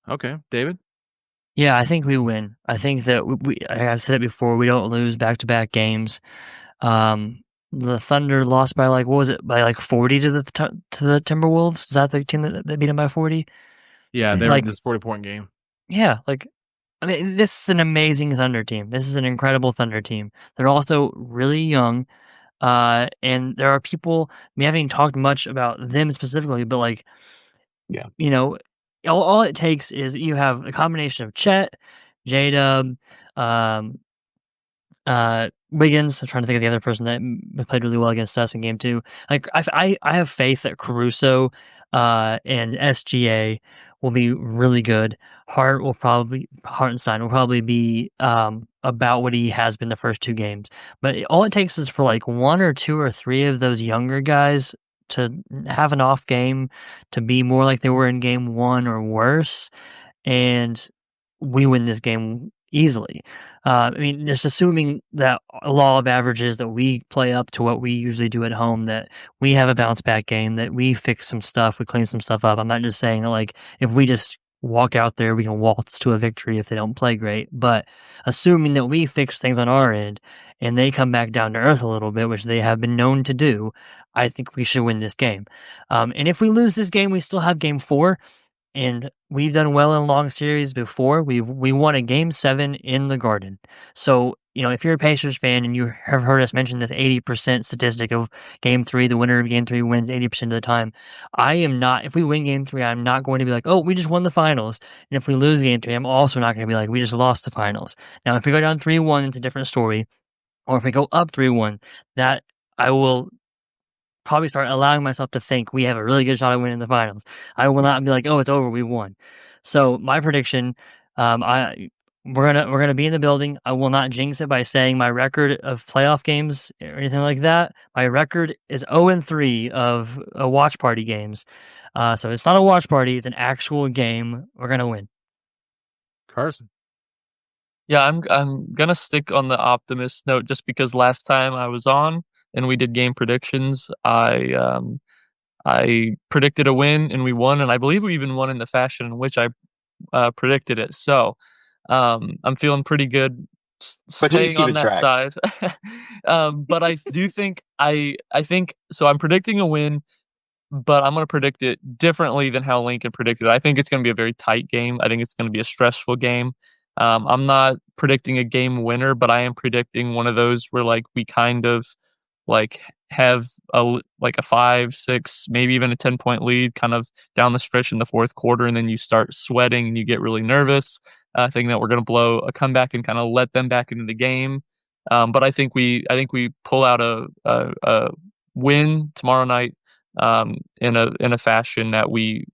S5: Okay. David?
S8: Yeah, I think we win. I think that I've said it before, we don't lose back-to-back games. The Thunder lost by like, what was it, by like 40 to the Timberwolves? Is that the team that beat them by 40?
S5: Yeah, they
S8: like,
S5: were this 40-point game.
S8: Yeah, like, I mean, this is an amazing Thunder team. This is an incredible Thunder team. They're also really young, and there are people, we haven't even talked much about them specifically, but like, you know, all it takes is you have a combination of Chet, J-Dub, Wiggins. I'm trying to think of the other person that played really well against us in game 2. Like I have faith that Caruso and SGA will be really good. Hartenstein will probably be about what he has been the first 2 games. But all it takes is for like 1 or 2 or 3 of those younger guys to have an off game, to be more like they were in game 1 or worse, and we win this game easily. I mean, just assuming that a law of averages, that we play up to what we usually do at home, that we have a bounce back game, that we fix some stuff, we clean some stuff up. I'm not just saying that like if we just walk out there, we can waltz to a victory if they don't play great. But assuming that we fix things on our end and they come back down to earth a little bit, which they have been known to do, I think we should win this game. And if we lose this game, we still have game 4. And we've done well in long series before. We won a game 7 in the Garden. So, you know, if you're a Pacers fan and you have heard us mention this 80% statistic of game 3, the winner of game 3 wins 80% of the time. I am not, if we win game 3, I'm not going to be like, oh, we just won the finals. And if we lose game 3, I'm also not going to be like, we just lost the finals. Now, if we go down 3-1, it's a different story. Or if we go up 3-1, that I will probably start allowing myself to think we have a really good shot at winning the finals. I will not be like, oh, it's over, we won. So my prediction, We're gonna be in the building. I will not jinx it by saying my record of playoff games or anything like that. My record is 0-3 of watch party games. So it's not a watch party; it's an actual game. We're gonna win.
S5: Carson.
S9: Yeah, I'm gonna stick on the optimist note just because last time I was on and we did game predictions, I predicted a win and we won, and I believe we even won in the fashion in which I predicted it. So I'm feeling pretty good staying on that side. But I do think I think so. I'm predicting a win, but I'm going to predict it differently than how Lincoln predicted it. I think it's going to be a very tight game. I think it's going to be a stressful game. I'm not predicting a game winner, but I am predicting one of those where like we kind of like have a 5, 6, maybe even a 10-point lead kind of down the stretch in the fourth quarter, and then you start sweating and you get really nervous, thinking that we're going to blow a comeback and kind of let them back into the game. But I think we pull out a win tomorrow night in a fashion that we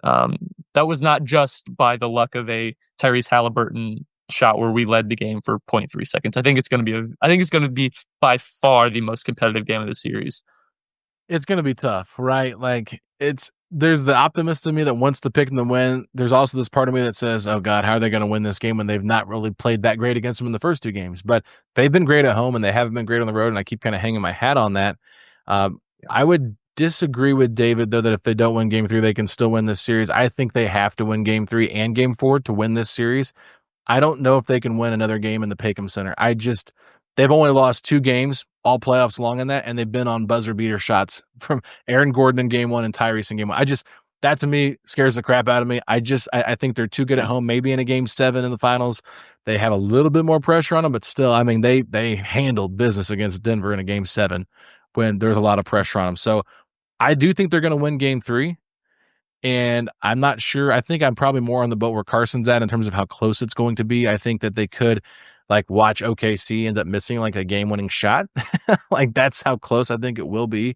S9: that was not just by the luck of a Tyrese Halliburton shot where we led the game for 0.3 seconds. I think it's going to be by far the most competitive game of the series.
S5: It's going to be tough, right? Like there's the optimist in me that wants to pick them to win. There's also this part of me that says, oh God, how are they going to win this game when they've not really played that great against them in the first 2 games? But they've been great at home and they haven't been great on the road. And I keep kind of hanging my hat on that. I would disagree with David, though, that if they don't win game 3, they can still win this series. I think they have to win game 3 and game 4 to win this series. I don't know if they can win another game in the Paycom Center. They've only lost 2 games, all playoffs long in that, and they've been on buzzer beater shots from Aaron Gordon in game 1 and Tyrese in game 1. That to me scares the crap out of me. I think they're too good at home. Maybe in a game 7 in the finals, they have a little bit more pressure on them, but still, I mean, they handled business against Denver in a game 7 when there's a lot of pressure on them. So I do think they're going to win game 3. And I'm not sure. I think I'm probably more on the boat where Carson's at in terms of how close it's going to be. I think that they could like watch OKC end up missing like a game-winning shot. Like that's how close I think it will be.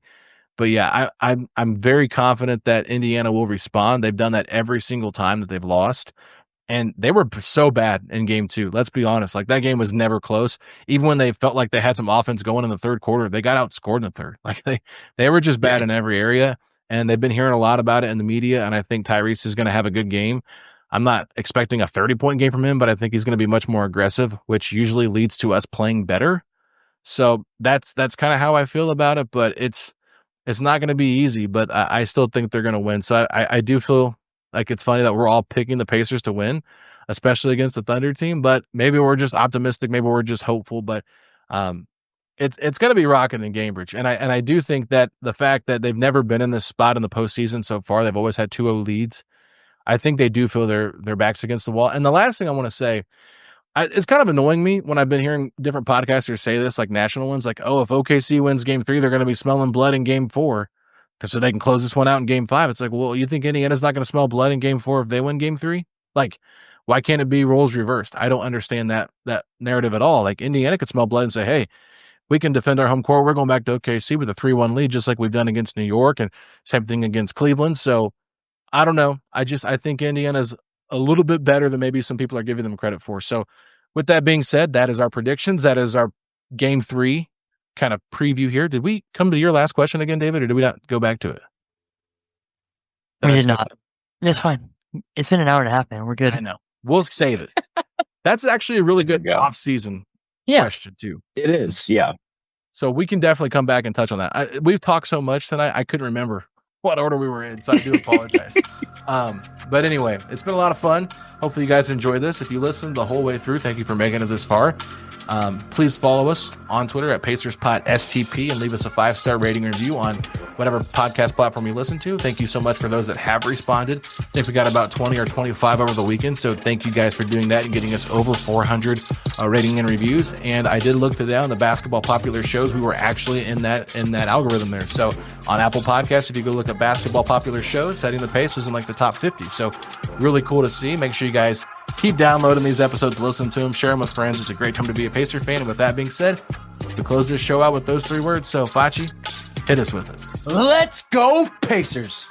S5: But yeah, I'm very confident that Indiana will respond. They've done that every single time that they've lost. And they were so bad in game 2. Let's be honest. Like that game was never close. Even when they felt like they had some offense going in the third quarter, they got outscored in the third. Like they were just bad in every area. And they've been hearing a lot about it in the media. And I think Tyrese is going to have a good game. I'm not expecting a 30-point game from him, but I think he's going to be much more aggressive, which usually leads to us playing better. So that's kind of how I feel about it. But it's not going to be easy. But I still think they're going to win. So I do feel like it's funny that we're all picking the Pacers to win, especially against the Thunder team. But maybe we're just optimistic. Maybe we're just hopeful. But it's going to be rocking in Cambridge. And I do think that the fact that they've never been in this spot in the postseason so far, they've always had 2-0 leads. I think they do feel their backs against the wall. And the last thing I want to say, it's kind of annoying me when I've been hearing different podcasters say this, like national ones, like, oh, if OKC wins game 3, they're going to be smelling blood in game 4 so they can close this one out in game 5. It's like, well, you think Indiana's not going to smell blood in game 4 if they win game 3? Like, why can't it be roles reversed? I don't understand that narrative at all. Like, Indiana could smell blood and say, hey, we can defend our home court. We're going back to OKC with a 3-1 lead, just like we've done against New York and same thing against Cleveland. So I don't know. I think Indiana's a little bit better than maybe some people are giving them credit for. So with that being said, that is our predictions. That is our game 3 kind of preview here. Did we come to your last question again, David, or did we not go back to it?
S8: We did not. It's fine. It's been an hour and a half, man. We're good.
S5: I know. We'll save it. That's actually a really good off-season question, too.
S7: It is, yeah.
S5: So we can definitely come back and touch on that. We've talked so much tonight, I couldn't remember what order we were in, so I do apologize. But anyway, it's been a lot of fun. Hopefully you guys enjoyed this. If you listened the whole way through, thank you for making it this far. Please follow us on Twitter at PacersPodSTP and leave us a 5-star rating review on whatever podcast platform you listen to. Thank you so much for those that have responded. I think we got about 20 or 25 over the weekend, so thank you guys for doing that and getting us over 400 rating and reviews. And I did look today on the basketball popular shows. We were actually in that algorithm there. So on Apple Podcasts, if you go look at basketball popular shows, Setting the Pace was in like the top 50. So really cool to see. Make sure you guys keep downloading these episodes, listen to them, share them with friends. It's a great time to be a Pacer fan. And with that being said, we close this show out with those 3 words. So Fachi, hit us with it.
S3: Let's go Pacers.